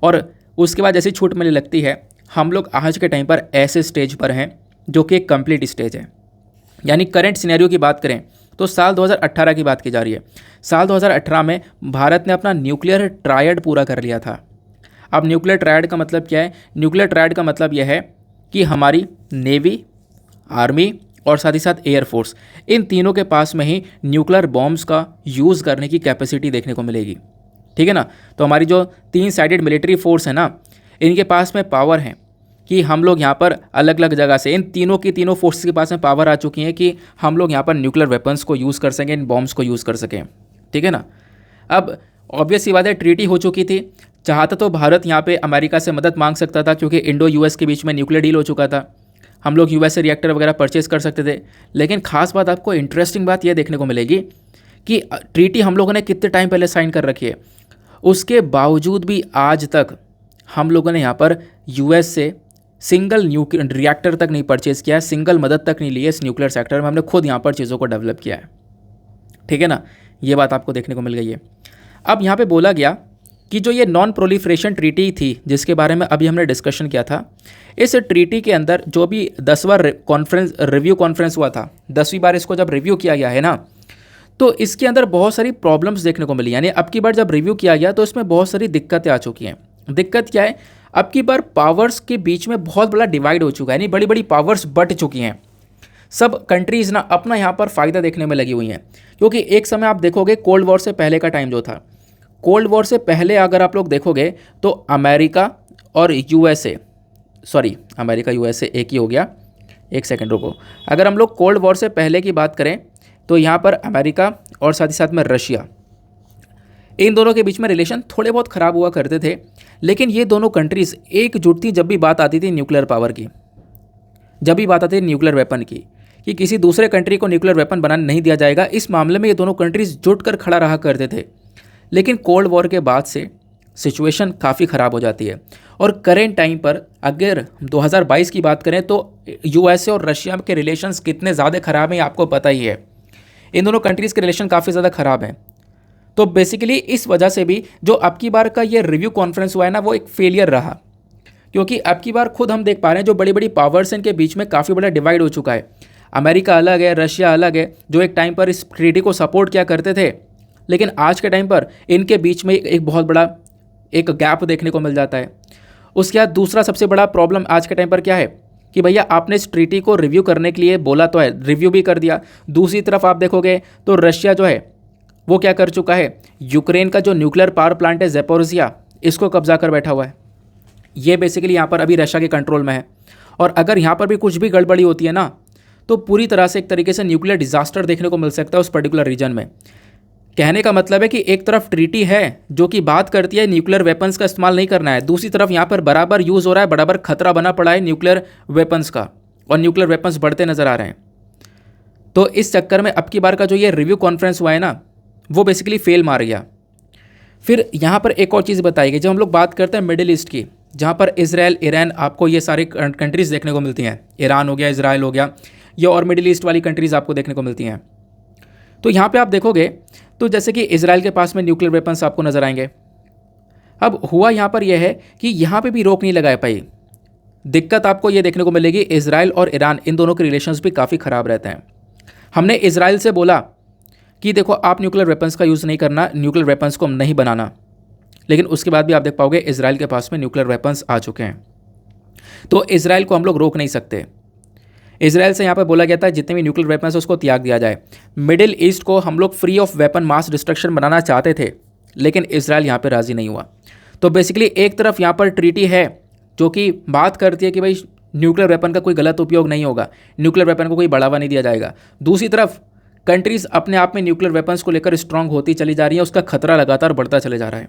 और उसके बाद जैसी छूट मिलने लगती है, हम लोग आज के टाइम पर ऐसे स्टेज पर हैं जो कि एक कंप्लीट स्टेज है। यानी करंट सिनेरियो की बात करें तो साल 2018 की बात की जा रही है। साल 2018 में भारत ने अपना न्यूक्लियर ट्रायड पूरा कर लिया था। अब न्यूक्लियर ट्रायड का मतलब क्या है? न्यूक्लियर ट्रायड का मतलब यह है कि हमारी नेवी, आर्मी और साथ ही साथ एयरफोर्स, इन तीनों के पास में ही न्यूक्लियर बॉम्ब्स का यूज़ करने की कैपेसिटी देखने को मिलेगी, ठीक है ना। तो हमारी जो 3 साइडेड मिलिट्री फोर्स है ना, इनके पास में पावर है कि हम लोग यहाँ पर अलग अलग जगह से, इन तीनों की तीनों फोर्स के पास में पावर आ चुकी है कि हम लोग यहाँ पर न्यूक्लियर वेपन्स को यूज़ कर सकें, इन बॉम्ब्स को यूज़ कर सकें, ठीक है ना। अब ऑब्वियस सी बात है, ट्रीटी हो चुकी थी। चाहता तो भारत यहाँ पे अमेरिका से मदद मांग सकता था, क्योंकि इंडो यूएस के बीच में न्यूक्लियर डील हो चुका था। हम लोग यूएस से रिएक्टर वगैरह परचेज कर सकते थे। लेकिन खास बात, आपको इंटरेस्टिंग बात यह देखने को मिलेगी कि ट्रीटी हम लोगों ने कितने टाइम पहले साइन कर रखी है, उसके बावजूद भी आज तक हम लोगों ने यहाँ पर यूएस से सिंगल न्यूक्लियर रिएक्टर तक नहीं परचेज किया है, सिंगल मदद तक नहीं ली है इस न्यूक्लियर सेक्टर में। हमने खुद यहाँ पर चीज़ों को डेवलप किया है, ठीक है ना। ये बात आपको देखने को मिल गई है। अब यहाँ पे बोला गया कि जो ये नॉन प्रोलिफरेशन ट्रीटी थी, जिसके बारे में अभी हमने डिस्कशन किया था, इस ट्रीटी के अंदर जो भी 10वां रिव्यू कॉन्फ्रेंस हुआ था, 10वीं बार इसको जब रिव्यू किया गया है ना, तो इसके अंदर बहुत सारी प्रॉब्लम्स देखने को मिली। यानी अब की बार जब रिव्यू किया गया तो इसमें बहुत सारी दिक्कतें आ चुकी हैं। दिक्कत क्या है? अब की बार पावर्स के बीच में बहुत बड़ा डिवाइड हो चुका है, यानी बड़ी बड़ी पावर्स बट चुकी हैं। सब कंट्रीज़ ना अपना यहाँ पर फ़ायदा देखने में लगी हुई हैं, क्योंकि एक समय आप देखोगे कोल्ड वॉर से पहले का टाइम जो था, कोल्ड वॉर से पहले अगर आप लोग देखोगे तो अमेरिका और यूएसए, सॉरी अमेरिका यूएसए एक ही हो गया, एक सेकंड रुको। अगर हम लोग कोल्ड वॉर से पहले की बात करें तो यहाँ पर अमेरिका और साथ ही साथ में रशिया, इन दोनों के बीच में रिलेशन थोड़े बहुत ख़राब हुआ करते थे, लेकिन ये दोनों कंट्रीज़ एकजुट थी जब भी बात आती थी न्यूक्लियर पावर की, जब भी बात आती थी न्यूक्लियर वेपन की, कि किसी दूसरे कंट्री को न्यूक्लियर वेपन बनाने नहीं दिया जाएगा। इस मामले में ये दोनों कंट्रीज़ जुट कर खड़ा रहा करते थे। लेकिन कोल्ड वॉर के बाद से सिचुएशन काफ़ी ख़राब हो जाती है, और करेंट टाइम पर अगर 2022 की बात करें तो यूएसए और रशिया के रिलेशंस कितने ज़्यादा ख़राब हैं आपको पता ही है। इन दोनों कंट्रीज़ के रिलेशन काफ़ी ज़्यादा ख़राब हैं। तो बेसिकली इस वजह से भी जो अब की बार का ये रिव्यू कॉन्फ्रेंस हुआ है ना, वो एक फेलियर रहा, क्योंकि अब की बार खुद हम देख पा रहे हैं जो बड़ी बड़ी पावर्स हैं इनके बीच में काफ़ी बड़ा डिवाइड हो चुका है। अमेरिका अलग है, रशिया अलग है, जो एक टाइम पर इस ट्रीटी को सपोर्ट किया करते थे, लेकिन आज के टाइम पर इनके बीच में एक बहुत बड़ा एक गैप देखने को मिल जाता है। उसके बाद दूसरा सबसे बड़ा प्रॉब्लम आज के टाइम पर क्या है कि भैया आपने इस ट्रीटी को रिव्यू करने के लिए बोला तो है, रिव्यू भी कर दिया, दूसरी तरफ आप देखोगे तो रशिया जो है वो क्या कर चुका है, यूक्रेन का जो न्यूक्लियर पावर प्लांट है ज़ेपोरिज़िया, इसको कब्जा कर बैठा हुआ है। ये बेसिकली यहाँ पर अभी रशिया के कंट्रोल में है, और अगर यहाँ पर भी कुछ भी गड़बड़ी होती है ना, तो पूरी तरह से एक तरीके से न्यूक्लियर डिजास्टर देखने को मिल सकता है उस पर्टिकुलर रीजन में। कहने का मतलब है कि एक तरफ ट्रीटी है जो कि बात करती है न्यूक्लियर वेपन्स का इस्तेमाल नहीं करना है, दूसरी तरफ यहाँ पर बराबर यूज़ हो रहा है, बराबर खतरा बना पड़ा है न्यूक्लियर वेपन्स का, और न्यूक्लियर वेपन्स बढ़ते नज़र आ रहे हैं। तो इस चक्कर में अब की बार का जो ये रिव्यू कॉन्फ्रेंस हुआ है ना, वो बेसिकली फेल मार गया। फिर यहाँ पर एक और चीज़ बताई गई, जब हम लोग बात करते हैं मिडिल ईस्ट की, जहाँ पर इजराइल, ईरान, आपको ये सारी कंट्रीज़ देखने को मिलती हैं, ईरान हो गया, इजराइल हो गया, ये और मिडिल ईस्ट वाली कंट्रीज़ आपको देखने को मिलती हैं। तो यहाँ पे आप देखोगे तो जैसे कि इजराइल के पास में न्यूक्लियर वेपन्स आपको नज़र आएंगे। अब हुआ यहाँ पर यह है कि यहाँ पे भी रोक नहीं लगा पाई। दिक्कत आपको ये देखने को मिलेगी, इजराइल और ईरान इन दोनों के रिलेशंस भी काफ़ी ख़राब रहते हैं। हमने इजराइल से बोला कि देखो आप न्यूक्लियर वेपन्स का यूज़ नहीं करना, न्यूक्लियर वेपन्स को नहीं बनाना, लेकिन उसके बाद भी आप देख पाओगे इजराइल के पास में न्यूक्लियर वेपन्स आ चुके हैं। तो इजराइल को हम लोग रोक नहीं सकते। इजराइल से यहाँ पर बोला गया था जितने भी न्यूक्लियर वेपन्स है उसको त्याग दिया जाए। मिडिल ईस्ट को हम लोग free of weapon mass destruction बनाना चाहते थे, लेकिन इजराइल यहाँ पर राज़ी नहीं हुआ। तो बेसिकली एक तरफ यहाँ पर ट्रीटी है जो कि बात करती है कि भाई न्यूक्लियर वेपन का कोई गलत उपयोग नहीं होगा, न्यूक्लियर वेपन को कोई बढ़ावा नहीं दिया जाएगा। दूसरी तरफ कंट्रीज़ अपने आप में न्यूक्लियर वेपन्स को लेकर स्ट्रांग होती चली जा रही है, उसका खतरा लगातार बढ़ता चले जा रहा है।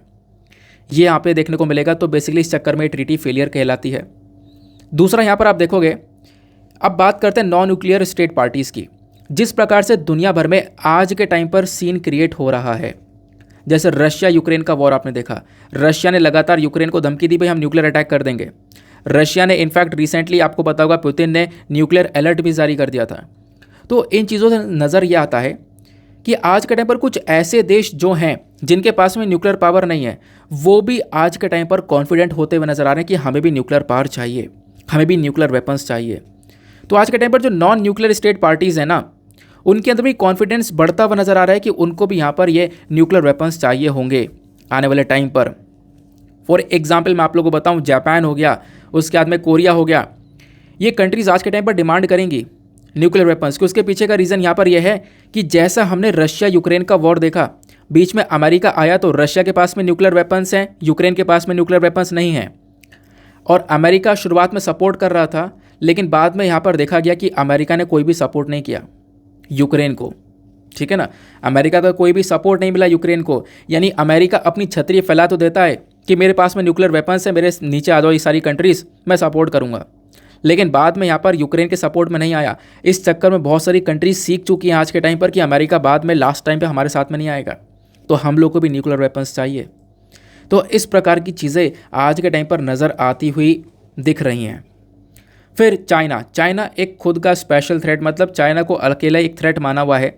ये यहाँ पे देखने को मिलेगा। तो बेसिकली इस चक्कर में ट्रीटी फेलियर कहलाती है। दूसरा यहाँ पर आप देखोगे, अब बात करते हैं नॉन न्यूक्लियर स्टेट पार्टीज़ की। जिस प्रकार से दुनिया भर में आज के टाइम पर सीन क्रिएट हो रहा है, जैसे रशिया यूक्रेन का वॉर आपने देखा, रशिया ने लगातार यूक्रेन को धमकी दी भाई हम न्यूक्लियर अटैक कर देंगे। रशिया ने इनफैक्ट रिसेंटली आपको पता होगा पुतिन ने न्यूक्लियर अलर्ट भी जारी कर दिया था। तो इन चीज़ों से नज़र यह आता है कि आज के टाइम पर कुछ ऐसे देश जो हैं जिनके पास में न्यूक्लियर पावर नहीं है, वो भी आज के टाइम पर कॉन्फिडेंट होते हुए नज़र आ रहे हैं कि हमें भी न्यूक्लियर पावर चाहिए, हमें भी न्यूक्लियर वेपन्स चाहिए। तो आज के टाइम पर जो नॉन न्यूक्लियर स्टेट पार्टीज़ हैं ना, उनके अंदर भी कॉन्फिडेंस बढ़ता हुआ नज़र आ रहा है कि उनको भी यहाँ पर ये न्यूक्लियर वेपन्स चाहिए होंगे आने वाले टाइम पर। फॉर एग्जाम्पल मैं आप लोगों को बताऊँ, जापान हो गया, उसके बाद में कोरिया हो गया, ये कंट्रीज़ आज के टाइम पर डिमांड करेंगी न्यूक्लियर वेपन्स की। उसके पीछे का रीज़न यहाँ पर यह है कि जैसा हमने रशिया यूक्रेन का वॉर देखा, बीच में अमेरिका आया तो रशिया के पास में न्यूक्लियर वेपन्स हैं, यूक्रेन के पास में न्यूक्लियर वेपन्स नहीं हैं। और अमेरिका शुरुआत में सपोर्ट कर रहा था, लेकिन बाद में यहाँ पर देखा गया कि अमेरिका ने कोई भी सपोर्ट नहीं किया यूक्रेन को, ठीक है ना। अमेरिका का कोई भी सपोर्ट नहीं मिला यूक्रेन को। यानी अमेरिका अपनी छतरी फैला तो देता है कि मेरे पास में न्यूक्लियर वेपन्स है, मेरे नीचे आ जाओ ये सारी कंट्रीज़, मैं सपोर्ट करूँगा, लेकिन बाद में यहाँ पर यूक्रेन के सपोर्ट में नहीं आया। इस चक्कर में बहुत सारी कंट्रीज सीख चुकी हैं आज के टाइम पर कि अमेरिका बाद में लास्ट टाइम पे हमारे साथ में नहीं आएगा, तो हम लोग को भी न्यूक्लियर वेपन्स चाहिए। तो इस प्रकार की चीज़ें आज के टाइम पर नज़र आती हुई दिख रही हैं। फिर चाइना एक खुद का स्पेशल थ्रेट, मतलब चाइना को अकेला एक थ्रेट माना हुआ है,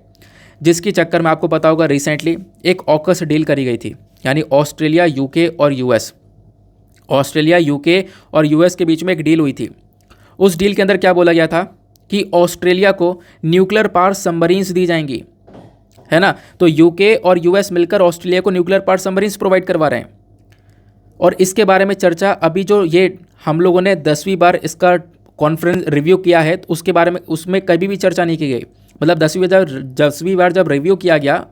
जिसकी चक्कर में आपको पता होगा रिसेंटली एक ऑकस डील करी गई थी, यानी ऑस्ट्रेलिया, यूके और यूएस, ऑस्ट्रेलिया, यूके और यूएस के बीच में एक डील हुई थी। उस डील के अंदर क्या बोला गया था कि ऑस्ट्रेलिया को न्यूक्लियर पावर सबमरीन्स दी जाएंगी, है ना। तो यूके और यूएस मिलकर ऑस्ट्रेलिया को न्यूक्लियर पावर सबमरीन्स प्रोवाइड करवा रहे हैं। और इसके बारे में चर्चा अभी जो ये हम लोगों ने 10वीं बार इसका कॉन्फ्रेंस रिव्यू किया है तो उसके बारे में उसमें कभी भी चर्चा नहीं की गई। मतलब 10वीं बार जब रिव्यू किया गया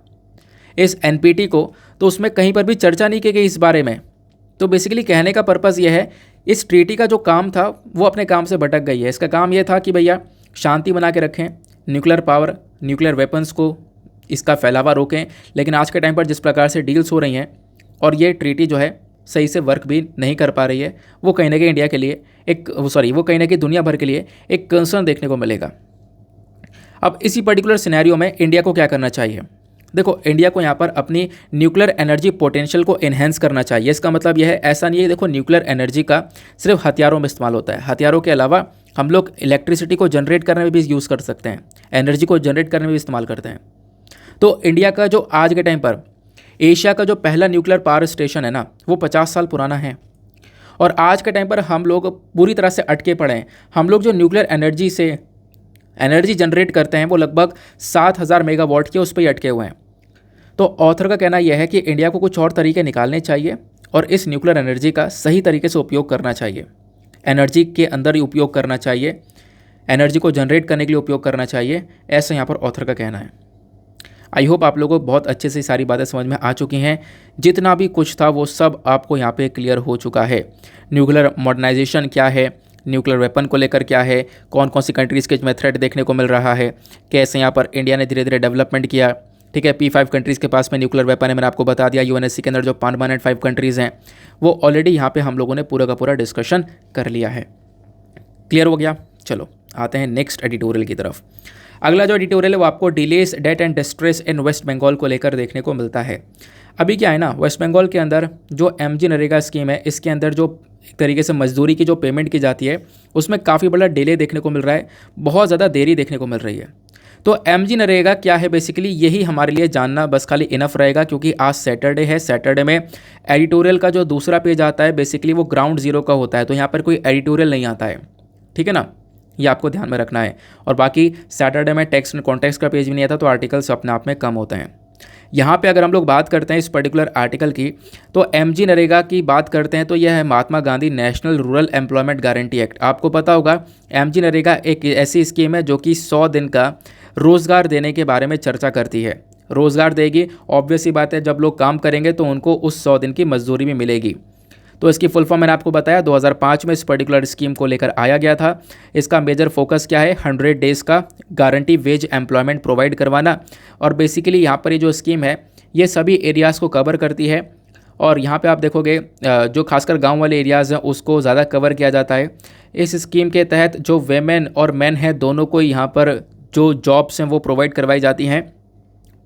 इस एनपीटी को तो उसमें कहीं पर भी चर्चा नहीं की गई इस बारे में। तो बेसिकली कहने का पर्पज़ ये है इस ट्रीटी का जो काम था वो अपने काम से भटक गई है। इसका काम ये था कि भैया शांति बना के रखें, न्यूक्लियर पावर, न्यूक्लियर वेपन्स को इसका फैलावा रोकें, लेकिन आज के टाइम पर जिस प्रकार से डील्स हो रही हैं और ये ट्रीटी जो है सही से वर्क भी नहीं कर पा रही है, वो कहीं ना कहीं इंडिया के लिए वो कहीं ना कहीं दुनिया भर के लिए एक कंसर्न देखने को मिलेगा। अब इसी पर्टिकुलर सिनेरियो में इंडिया को क्या करना चाहिए? देखो, इंडिया को यहाँ पर अपनी न्यूक्लियर एनर्जी पोटेंशियल को एनहेंस करना चाहिए। इसका मतलब यह है, ऐसा नहीं है देखो न्यूक्लियर एनर्जी का सिर्फ हथियारों में इस्तेमाल होता है, हथियारों के अलावा हम लोग इलेक्ट्रिसिटी को जनरेट करने में भी यूज़ कर सकते हैं, एनर्जी को जनरेट करने में भी इस्तेमाल करते हैं। तो इंडिया का जो आज के टाइम पर एशिया का जो पहला न्यूक्लियर पावर स्टेशन है ना, वो 50 साल पुराना है और आज के टाइम पर हम लोग पूरी तरह से अटके पड़े हैं। हम लोग जो न्यूक्लियर एनर्जी से एनर्जी जनरेट करते हैं वो लगभग 7000 मेगावाट के उस पर ही अटके हुए हैं। तो ऑथर का कहना यह है कि इंडिया को कुछ और तरीके निकालने चाहिए और इस न्यूक्लियर एनर्जी का सही तरीके से उपयोग करना चाहिए, एनर्जी के अंदर ही उपयोग करना चाहिए, एनर्जी को जनरेट करने के लिए उपयोग करना चाहिए, ऐसा यहाँ पर ऑथर का कहना है। आई होप आप लोगों को बहुत अच्छे से सारी बातें समझ में आ चुकी हैं। जितना भी कुछ था वो सब आपको यहाँ पे क्लियर हो चुका है। न्यूक्लियर मॉडर्नाइजेशन क्या है, न्यूक्लियर वेपन को लेकर क्या है, कौन कौन सी कंट्रीज़ के में थ्रेट देखने को मिल रहा है, कैसे यहाँ पर इंडिया ने धीरे धीरे डेवलपमेंट किया। ठीक है, P5 कंट्रीज़ के पास में न्यूक्लियर वेपन है, मैंने आपको बता दिया। यूएनएससी के अंदर जो परमानेंट 5 कंट्रीज़ हैं वो ऑलरेडी यहाँ पे हम लोगों ने पूरा का पूरा डिस्कशन कर लिया है। क्लियर हो गया? चलो आते हैं नेक्स्ट एडिटोरियल की तरफ। अगला जो एडिटोरियल है वो आपको delays, debt and distress in West Bengal को लेकर देखने को मिलता है। अभी क्या है ना, वेस्ट बंगाल के अंदर जो MG नरेगा स्कीम है, इसके अंदर जो एक तरीके से मजदूरी की जो पेमेंट की जाती है उसमें काफ़ी बड़ा डिले देखने को मिल रहा है, बहुत ज़्यादा देरी देखने को मिल रही है। तो MG नरेगा क्या है, बेसिकली यही हमारे लिए जानना बस खाली इनफ रहेगा, क्योंकि आज सैटरडे है। सैटरडे में एडिटोरियल का जो दूसरा पेज आता है बेसिकली वो ग्राउंड जीरो का होता है, तो यहाँ पर कोई एडिटोरियल नहीं आता है। ठीक है ना, ये आपको ध्यान में रखना है। और बाकी सैटरडे में टेक्स्ट एंड कॉन्टेक्स्ट का पेज भी नहीं आता, तो आर्टिकल्स अपने आप में कम होते हैं। यहाँ पे अगर हम लोग बात करते हैं इस पर्टिकुलर आर्टिकल की, तो MG नरेगा की बात करते हैं तो यह है Mahatma Gandhi national rural employment guarantee act. आपको पता होगा MG नरेगा एक ऐसी स्कीम है जो कि 100 दिन का रोज़गार देने के बारे में चर्चा करती है। रोज़गार देगी, ऑब्वियस ही बात है, जब लोग काम करेंगे तो उनको उस 100 दिन की मजदूरी भी मिलेगी। तो इसकी फुल फॉर्म मैंने आपको बताया, 2005 में इस पर्टिकुलर स्कीम को लेकर आया गया था। इसका मेजर फोकस क्या है, 100 डेज़ का गारंटी वेज एम्प्लॉयमेंट प्रोवाइड करवाना। और बेसिकली यहाँ पर ये जो स्कीम है ये सभी एरियाज़ को कवर करती है। और यहाँ पे आप देखोगे जो खासकर गांव वाले एरियाज़ हैं उसको ज़्यादा कवर किया जाता है। इस स्कीम के तहत जो वेमेन और मैन हैं दोनों को यहाँ पर जो जॉब्स हैं वो प्रोवाइड करवाई जाती हैं।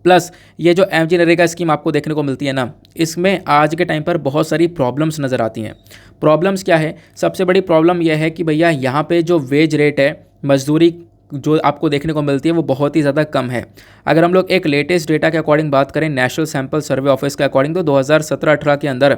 प्लस ये जो MG नरेगा स्कीम आपको देखने को मिलती है ना, इसमें आज के टाइम पर बहुत सारी प्रॉब्लम्स नज़र आती हैं। प्रॉब्लम्स क्या है? सबसे बड़ी प्रॉब्लम यह है कि भैया यहाँ पे जो वेज रेट है, मजदूरी जो आपको देखने को मिलती है वो बहुत ही ज़्यादा कम है। अगर हम लोग एक लेटेस्ट डेटा के अकॉर्डिंग बात करें, नेशनल सैम्पल सर्वे ऑफिस के अकॉर्डिंग, तो 2017-18 के अंदर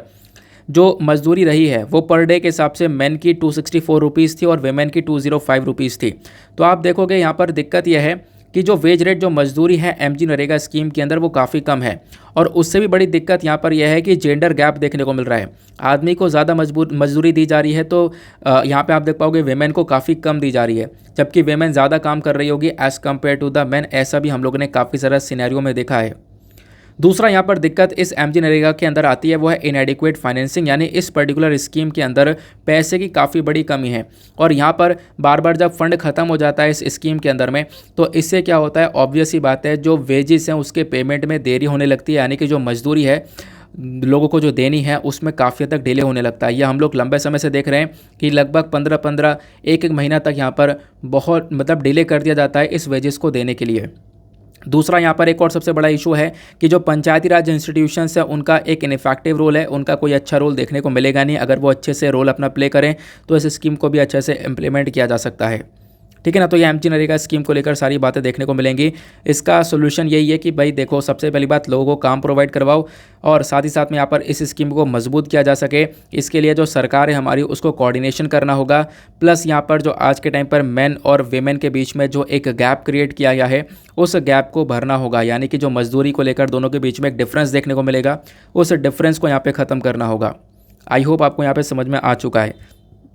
जो मजदूरी रही है वो पर डे के हिसाब से मेन की 264 रुपीज़ थी और वेमेन की 205 रुपीज़ थी। तो आप देखोगे यहाँ पर दिक्कत यह है कि जो वेज रेट, जो मजदूरी है MG नरेगा स्कीम के अंदर वो काफ़ी कम है। और उससे भी बड़ी दिक्कत यहाँ पर यह है कि जेंडर गैप देखने को मिल रहा है। आदमी को ज़्यादा मजदूरी दी जा रही है, तो यहाँ पे आप देख पाओगे वेमेन को काफ़ी कम दी जा रही है, जबकि वेमेन ज़्यादा काम कर रही होगी as compared to the man. ऐसा भी हम लोगों ने काफ़ी सारा सिनेरियो में देखा है। दूसरा यहाँ पर दिक्कत इस MG नरेगा के अंदर आती है वो है इनएडिक्वेट फाइनेंसिंग, यानी इस पर्टिकुलर स्कीम के अंदर पैसे की काफ़ी बड़ी कमी है। और यहाँ पर बार बार जब फंड ख़त्म हो जाता है इस स्कीम के अंदर में, तो इससे क्या होता है, ऑब्वियस ही बात है, जो वेजेस हैं उसके पेमेंट में देरी होने लगती है, यानी कि जो मजदूरी है लोगों को जो देनी है उसमें काफ़ी हद तक डिले होने लगता है। यह हम लोग लंबे समय से देख रहे हैं कि लगभग 15-15 एक महीना तक यहाँ पर बहुत डिले कर दिया जाता है इस वेजेस को देने के लिए। दूसरा यहाँ पर एक और सबसे बड़ा इशू है कि जो पंचायती राज इंस्टीट्यूशंस है उनका एक इनफेक्टिव रोल है, उनका कोई अच्छा रोल देखने को मिलेगा नहीं। अगर वो अच्छे से रोल अपना प्ले करें तो इस स्कीम को भी अच्छे से इम्प्लीमेंट किया जा सकता है। ठीक है ना, तो ये MG नरेगा स्कीम को लेकर सारी बातें देखने को मिलेंगी। इसका सोल्यूशन यही है कि भाई देखो, सबसे पहली बात लोगों को काम प्रोवाइड करवाओ और साथ ही साथ में यहाँ पर इस स्कीम को मजबूत किया जा सके, इसके लिए जो सरकार है हमारी उसको कोऑर्डिनेशन करना होगा। प्लस यहाँ पर जो आज के टाइम पर मेन और वेमेन के बीच में जो एक गैप क्रिएट किया गया है उस गैप को भरना होगा, यानी कि जो मजदूरी को लेकर दोनों के बीच में एक डिफरेंस देखने को मिलेगा उस डिफरेंस को यहाँ पर ख़त्म करना होगा। आई होप आपको यहाँ पे समझ में आ चुका है।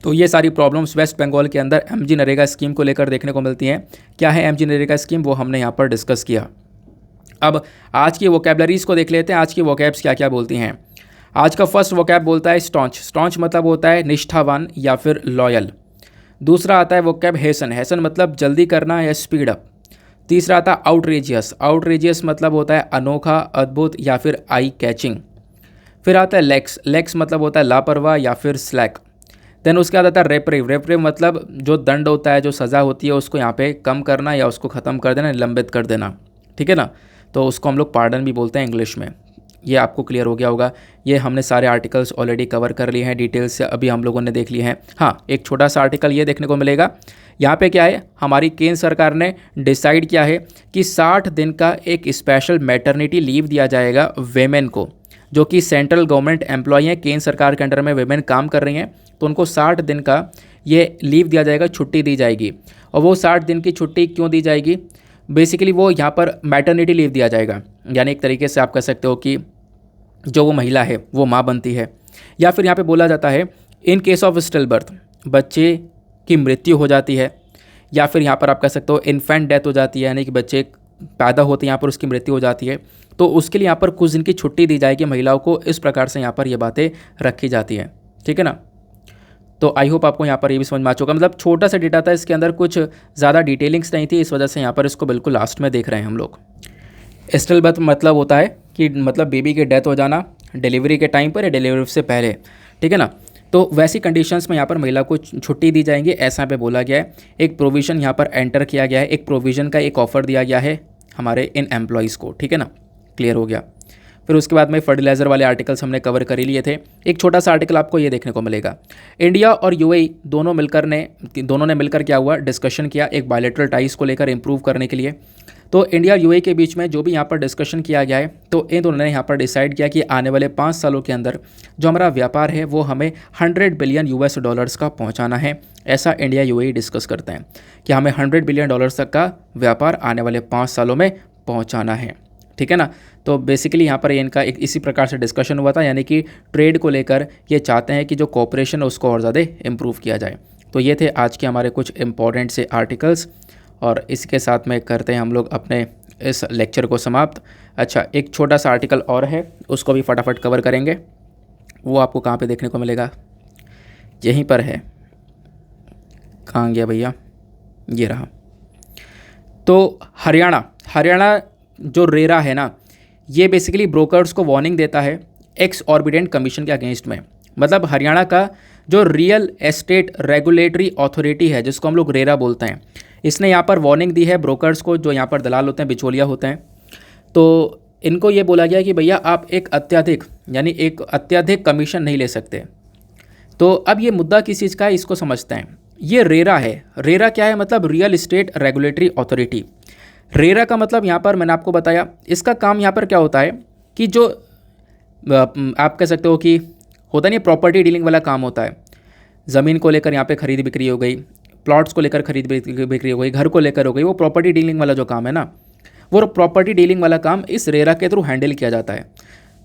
तो ये सारी प्रॉब्लम्स वेस्ट बंगाल के अंदर एमजी नरेगा स्कीम को लेकर देखने को मिलती हैं। क्या है एमजी नरेगा स्कीम, वो हमने यहाँ पर डिस्कस किया। अब आज की वोकैबलरीज को देख लेते हैं, आज की वोकैब्स क्या क्या बोलती हैं। आज का फर्स्ट वोकैब बोलता है स्टॉन्च। स्टॉन्च मतलब होता है निष्ठावान या फिर लॉयल। दूसरा आता है वोकैब हेसन। हेसन मतलब जल्दी करना या स्पीड अप। तीसरा आता है आउटरेजियस। आउटरेजियस मतलब होता है अनोखा, अद्भुत या फिर आई कैचिंग। फिर आता है लेक्स। लेक्स मतलब होता है लापरवाह या फिर स्लैक। देन उसके बाद आता है रेप्रिव। रेप्रिव मतलब जो दंड होता है, जो सज़ा होती है, उसको यहाँ पे कम करना या उसको ख़त्म कर देना, निलंबित कर देना, ठीक है ना। तो उसको हम लोग पार्डन भी बोलते हैं इंग्लिश में। ये आपको क्लियर हो गया होगा। ये हमने सारे आर्टिकल्स ऑलरेडी कवर कर लिए हैं डिटेल्स से, अभी हम लोगों ने देख लिए हैं। हाँ, एक छोटा सा आर्टिकल ये देखने को मिलेगा यहाँ पे। क्या है, हमारी केंद्र सरकार ने डिसाइड किया है कि 60 दिन का एक स्पेशल मैटरनिटी लीव दिया जाएगा वेमेन को, जो कि सेंट्रल गवर्नमेंट एम्प्लॉई हैं, केंद्र सरकार के अंडर में वेमेन काम कर रही हैं। तो उनको 60 दिन का ये लीव दिया जाएगा, छुट्टी दी जाएगी। और वो 60 दिन की छुट्टी क्यों दी जाएगी, बेसिकली वो यहाँ पर मैटरनिटी लीव दिया जाएगा। यानी एक तरीके से आप कह सकते हो कि जो वो महिला है वो माँ बनती है। या फिर यहाँ पे बोला जाता है in case of still birth, बच्चे की मृत्यु हो जाती है, या फिर यहाँ पर आप कह सकते हो इन्फेंट डेथ हो जाती है, यानी कि बच्चे पैदा होते हैं यहाँ पर उसकी मृत्यु हो जाती है, तो उसके लिए यहाँ पर कुछ दिन की छुट्टी दी जाएगी महिलाओं को। इस प्रकार से यहाँ पर ये बातें रखी जाती हैं, ठीक है ना। तो आई होप आपको यहाँ पर ये भी समझ में आ चुका। मतलब छोटा सा डेटा था, इसके अंदर कुछ ज़्यादा डिटेलिंग्स नहीं थी, इस वजह से यहाँ पर इसको बिल्कुल लास्ट में देख रहे हैं हम लोग। स्टिल बर्थ मतलब होता है कि मतलब बेबी के डेथ हो जाना डिलीवरी के टाइम पर या डिलीवरी से पहले, ठीक है ना। तो वैसी कंडीशंस में यहाँ पर महिला को छुट्टी दी जाएंगी, ऐसा पे बोला गया है। एक प्रोविज़न यहाँ पर एंटर किया गया है, एक प्रोविज़न का एक ऑफ़र दिया गया है हमारे इन एम्प्लॉयज़ को, ठीक है ना। क्लियर हो गया। फिर उसके बाद में फर्टिलाइज़र वाले आर्टिकल्स हमने कवर कर ही लिए थे। एक छोटा सा आर्टिकल आपको ये देखने को मिलेगा। इंडिया और यूएई दोनों ने मिलकर क्या हुआ, डिस्कशन किया एक बायलैटरल टाइज़ को लेकर इंप्रूव करने के लिए। तो इंडिया और यूएई के बीच में जो भी यहाँ पर डिस्कशन किया गया है, तो इन दोनों ने यहाँ पर डिसाइड किया कि आने वाले 5 सालों के अंदर जो हमारा व्यापार है वो हमें 100 बिलियन US डॉलर्स का पहुँचाना है। ऐसा इंडिया यूएई डिस्कस करते हैं कि हमें 100 बिलियन डॉलर्स तक का व्यापार आने वाले 5 सालों में पहुँचाना है, ठीक है ना। तो बेसिकली यहाँ पर इनका एक इसी प्रकार से डिस्कशन हुआ था, यानी कि ट्रेड को लेकर ये चाहते हैं कि जो कोऑपरेशन है उसको और ज़्यादा इम्प्रूव किया जाए। तो ये थे आज के हमारे कुछ इंपॉर्टेंट से आर्टिकल्स, और इसके साथ में करते हैं हम लोग अपने इस लेक्चर को समाप्त। अच्छा, एक छोटा सा आर्टिकल और है, उसको भी फटाफट कवर करेंगे। वो आपको कहाँ पे देखने को मिलेगा, यहीं पर है। कहाँ गया भैया, ये रहा। तो हरियाणा जो रेरा है ना, ये बेसिकली ब्रोकर्स को वार्निंग देता है एक्स ऑर्बिडेंट कमीशन के अगेंस्ट में। मतलब हरियाणा का जो रियल एस्टेट रेगुलेटरी अथॉरिटी है, जिसको हम लोग रेरा बोलते हैं, इसने यहाँ पर वार्निंग दी है ब्रोकर्स को, जो यहाँ पर दलाल होते हैं, बिचौलिया होते हैं। तो इनको ये बोला गया कि भैया आप एक अत्यधिक कमीशन नहीं ले सकते। तो अब ये मुद्दा किस चीज़ का है, इसको समझते हैं। ये रेरा है। रेरा क्या है, मतलब real estate regulatory authority. RERA का मतलब यहाँ पर मैंने आपको बताया, इसका काम यहाँ पर क्या होता है कि जो आप कह सकते हो कि होता नहीं, प्रॉपर्टी डीलिंग वाला काम होता है। ज़मीन को लेकर यहाँ पे खरीद बिक्री हो गई, प्लॉट्स को लेकर खरीद बिक्री हो गई, घर को लेकर हो गई, वो प्रॉपर्टी डीलिंग वाला जो काम है ना, वो प्रॉपर्टी डीलिंग वाला काम इस रेरा के थ्रू हैंडल किया जाता है।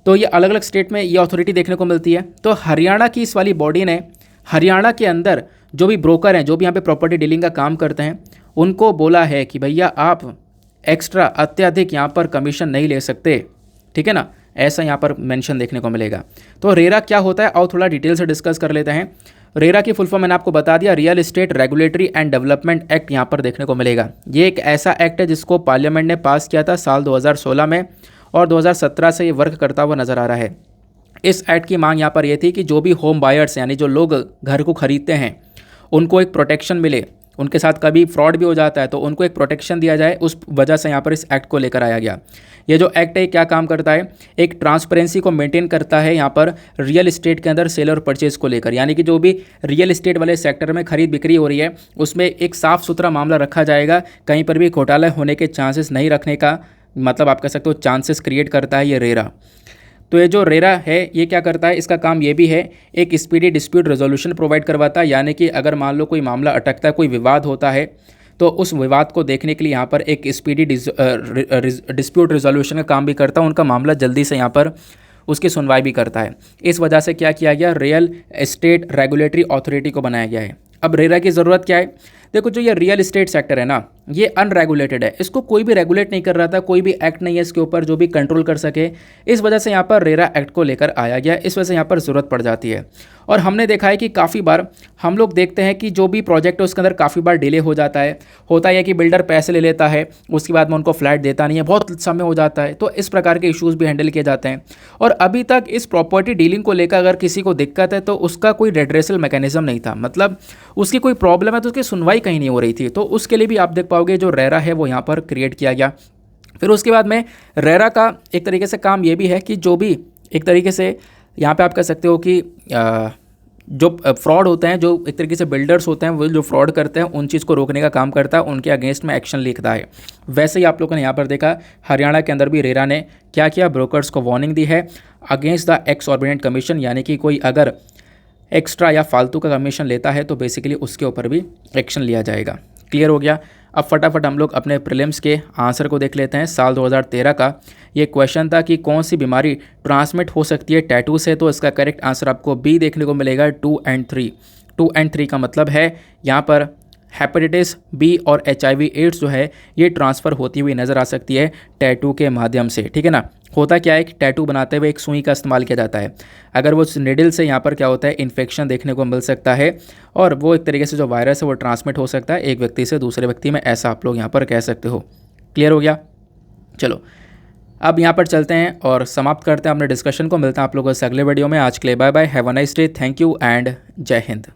तो ये अलग अलग स्टेट में ये अथॉरिटी देखने को मिलती है। तो हरियाणा की इस वाली बॉडी ने हरियाणा के अंदर जो भी ब्रोकर हैं, जो भी यहाँ पे प्रॉपर्टी डीलिंग का काम करते हैं, उनको बोला है कि भैया आप एक्स्ट्रा अत्यधिक यहाँ पर कमीशन नहीं ले सकते, ठीक है ना। ऐसा यहाँ पर मेंशन देखने को मिलेगा। तो रेरा क्या होता है, और थोड़ा डिटेल से डिस्कस कर लेते हैं। रेरा की फुल फॉर्म मैंने आपको बता दिया, real estate regulatory and development act यहाँ पर देखने को मिलेगा। ये एक ऐसा एक्ट है जिसको पार्लियामेंट ने पास किया था साल 2016 में, और 2017 से ये वर्क करता हुआ नज़र आ रहा है। इस एक्ट की मांग यहाँ पर यह थी कि जो भी होम बायर्स यानी जो लोग घर को खरीदते हैं, उनको एक प्रोटेक्शन मिले। उनके साथ कभी फ्रॉड भी हो जाता है तो उनको एक प्रोटेक्शन दिया जाए, उस वजह से यहाँ पर इस एक्ट को लेकर आया गया। ये जो एक्ट है क्या काम करता है, एक ट्रांसपेरेंसी को मेंटेन करता है यहाँ पर रियल एस्टेट के अंदर सेल और परचेज को लेकर। यानी कि जो भी रियल एस्टेट वाले सेक्टर में खरीद बिक्री हो रही है, उसमें एक साफ़ सुथरा मामला रखा जाएगा। कहीं पर भी घोटाला होने के चांसेस नहीं रखने का, मतलब आप कह सकते हो चांसेस क्रिएट करता है ये रेरा। तो ये जो रेरा है ये क्या करता है, इसका काम ये भी है, एक स्पीडी डिस्प्यूट रेजोल्यूशन प्रोवाइड करवाता है। यानी कि अगर मान लो कोई मामला अटकता है, कोई विवाद होता है, तो उस विवाद को देखने के लिए यहाँ पर एक स्पीडी डिस्प्यूट रेजोल्यूशन का काम भी करता है। उनका मामला जल्दी से यहाँ पर उसकी सुनवाई भी करता है। इस वजह से क्या किया गया, रियल एस्टेट रेगुलेटरी अथॉरिटी को बनाया गया है। अब रेरा की ज़रूरत क्या है, देखो जो ये रियल एस्टेट सेक्टर है ना, ये अनरेगुलेटेड है, इसको कोई भी रेगुलेट नहीं कर रहा था, कोई भी एक्ट नहीं है इसके ऊपर जो भी कंट्रोल कर सके। इस वजह से यहाँ पर रेरा एक्ट को लेकर आया गया, इस वजह से यहाँ पर ज़रूरत पड़ जाती है। और हमने देखा है कि काफ़ी बार हम लोग देखते हैं कि जो भी प्रोजेक्ट है उसके अंदर काफ़ी बार डिले हो जाता है। होता है कि बिल्डर पैसे ले लेता है, उसके बाद में उनको फ्लैट देता नहीं है, बहुत समय हो जाता है, तो इस प्रकार के इश्यूज़ भी हैंडल किए जाते हैं। और अभी तक इस प्रॉपर्टी डीलिंग को लेकर अगर किसी को दिक्कत है तो उसका कोई रेड्रेसल मैकेनिज्म नहीं था, मतलब उसकी कोई प्रॉब्लम है तो उसकी सुनवाई कहीं नहीं हो रही थी। तो उसके लिए भी आप देख पाओगे जो रेरा है वो यहाँ पर क्रिएट किया गया। फिर उसके बाद में रेरा का एक तरीके से काम ये भी है कि जो भी एक तरीके से यहाँ पे आप कह सकते हो कि जो फ्रॉड होते हैं, जो एक तरीके से बिल्डर्स होते हैं, वो जो फ्रॉड करते हैं उन चीज़ को रोकने का काम करता है, उनके अगेंस्ट में एक्शन लिखता है। वैसे ही आप लोगों ने यहाँ पर देखा हरियाणा के अंदर भी रेरा ने क्या किया, ब्रोकर्स को वार्निंग दी है अगेंस्ट द एक्सऑर्बिटेंट कमीशन, यानी कि कोई अगर एक्स्ट्रा या फालतू का कमीशन लेता है तो बेसिकली उसके ऊपर भी एक्शन लिया जाएगा। क्लियर हो गया। अब फटाफट हम लोग अपने प्रीलिम्स के आंसर को देख लेते हैं। साल 2013 का ये क्वेश्चन था कि कौन सी बीमारी ट्रांसमिट हो सकती है टैटू से, तो इसका करेक्ट आंसर आपको बी देखने को मिलेगा, 2 और 3। 2 और 3 का मतलब है यहाँ पर हेपेटाइटिस बी और HIV एड्स जो है ये ट्रांसफ़र होती हुई नज़र आ सकती है टैटू के माध्यम से, ठीक है ना। होता क्या है कि टैटू बनाते हुए एक सुई का इस्तेमाल किया जाता है, अगर वो निडल से यहाँ पर क्या होता है इन्फेक्शन देखने को मिल सकता है और वो एक तरीके से जो वायरस है वो ट्रांसमिट हो सकता है एक व्यक्ति से दूसरे व्यक्ति में, ऐसा आप लोग यहाँ पर कह सकते हो। क्लियर हो गया। चलो अब यहाँ पर चलते हैं और समाप्त करते हैं अपने डिस्कशन को। मिलते हैं आप लोगों से अगले वीडियो में। आज के लिए bye bye, have a nice day, thank you and जय हिंद।